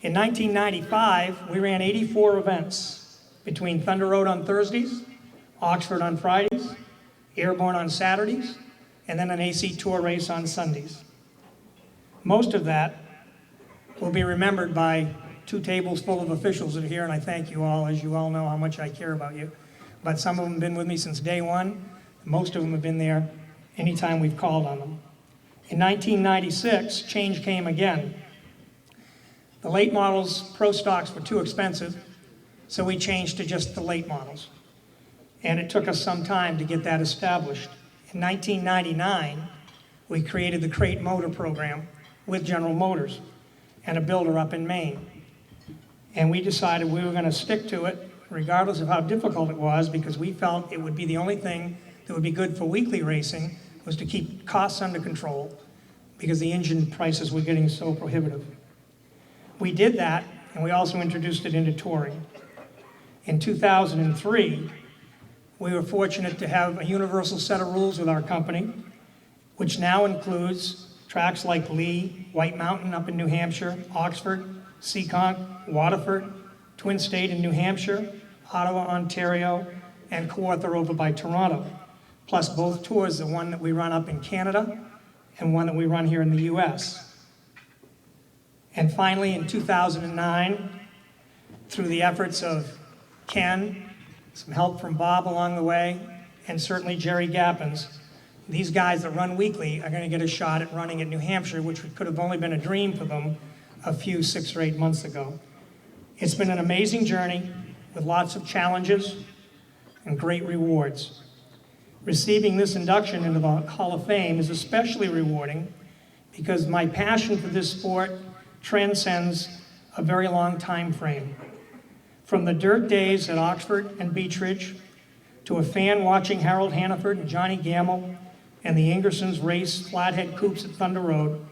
In 1995, we ran 84 events between Thunder Road on Thursdays, Oxford on Fridays, Airborne on Saturdays, and then an AC Tour race on Sundays. Most of that will be remembered by 2 tables full of officials that are here, and I thank you all, as you all know how much I care about you. But some of them have been with me since day one. Most of them have been there anytime we've called on them. In 1996, change came again. The late models, pro stocks, were too expensive, so we changed to just the late models. And it took us some time to get that established. In 1999, we created the Crate Motor program with General Motors and a builder up in Maine. And we decided we were going to stick to it regardless of how difficult it was, because we felt it would be the only thing that would be good for weekly racing was to keep costs under control because the engine prices were getting so prohibitive. We did that, and we also introduced it into touring. In 2003, we were fortunate to have a universal set of rules with our company, which now includes tracks like Lee, White Mountain up in New Hampshire, Oxford, Seekonk, Waterford, Twin State in New Hampshire, Ottawa, Ontario, and Kawartha over by Toronto, plus both tours, the one that we run up in Canada and one that we run here in the US. And finally, in 2009, through the efforts of Ken, some help from Bob along the way, and certainly Jerry Gappins, these guys that run weekly are going to get a shot at running at New Hampshire, which could have only been a dream for them a few 6 or 8 months ago. It's been an amazing journey with lots of challenges and great rewards. Receiving this induction into the Hall of Fame is especially rewarding because my passion for this sport transcends a very long time frame. From the dirt days at Oxford and Beechridge, to a fan watching Harold Hannaford and Johnny Gamble and the Ingersons race flathead coops at Thunder Road,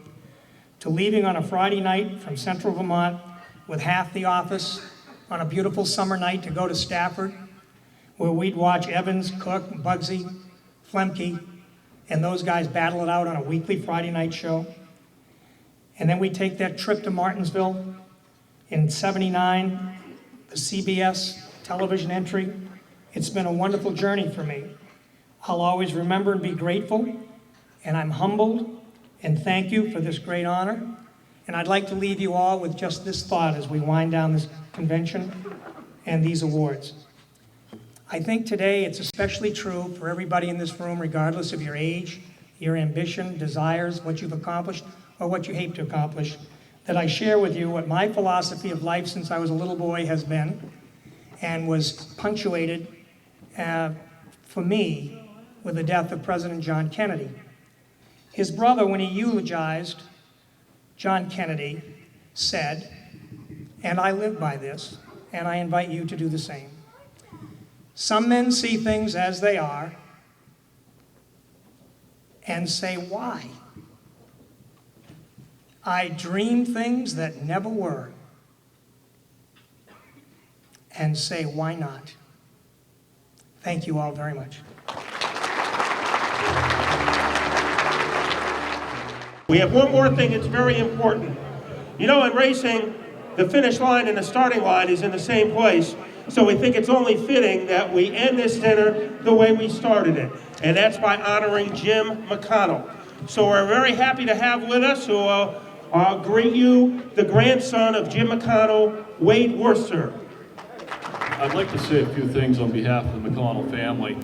to leaving on a Friday night from central Vermont with half the office on a beautiful summer night to go to Stafford, where we'd watch Evans, Cook, Bugsy, Flemke, and those guys battle it out on a weekly Friday night show. And then we take that trip to Martinsville in '79, the CBS television entry. It's been a wonderful journey for me. I'll always remember and be grateful, and I'm humbled, and thank you for this great honor. And I'd like to leave you all with just this thought as we wind down this convention and these awards. I think today it's especially true for everybody in this room, regardless of your age, your ambition, desires, what you've accomplished, or what you hate to accomplish, that I share with you what my philosophy of life since I was a little boy has been, and was punctuated for me with the death of President John Kennedy. His brother, when he eulogized John Kennedy, said, and I live by this, and I invite you to do the same. Some men see things as they are and say, why? I dream things that never were and say, why not? Thank you all very much. We have one more thing that's very important. You know, in racing, the finish line and the starting line is in the same place, so we think it's only fitting that we end this dinner the way we started it, and that's by honoring Jim McConnell. So we're very happy to have with us, who I'll greet you, the grandson of Jim McConnell, Wade Worcester. I'd like to say a few things on behalf of the McConnell family.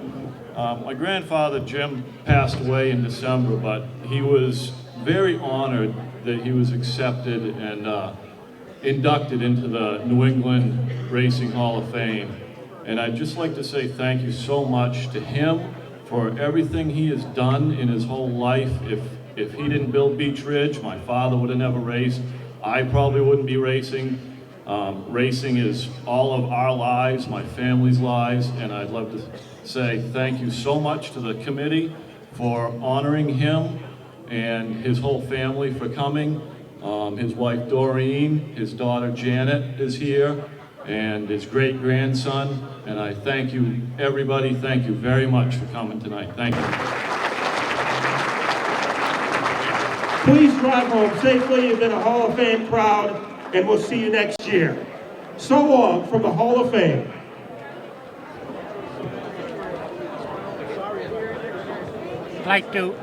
My grandfather, Jim, passed away in December, but he was very honored that he was accepted and inducted into the New England Racing Hall of Fame. And I'd just like to say thank you so much to him for everything he has done in his whole life. If he didn't build Beech Ridge, my father would have never raced. I probably wouldn't be racing. Racing is all of our lives, my family's lives, and I'd love to say thank you so much to the committee for honoring him and his whole family for coming. His wife Doreen, his daughter Janet is here, and his great-grandson. And I thank you, everybody, thank you very much for coming tonight. Thank you. Please drive home safely. You've been a Hall of Fame crowd, and we'll see you next year. So long from the Hall of Fame. I'd like to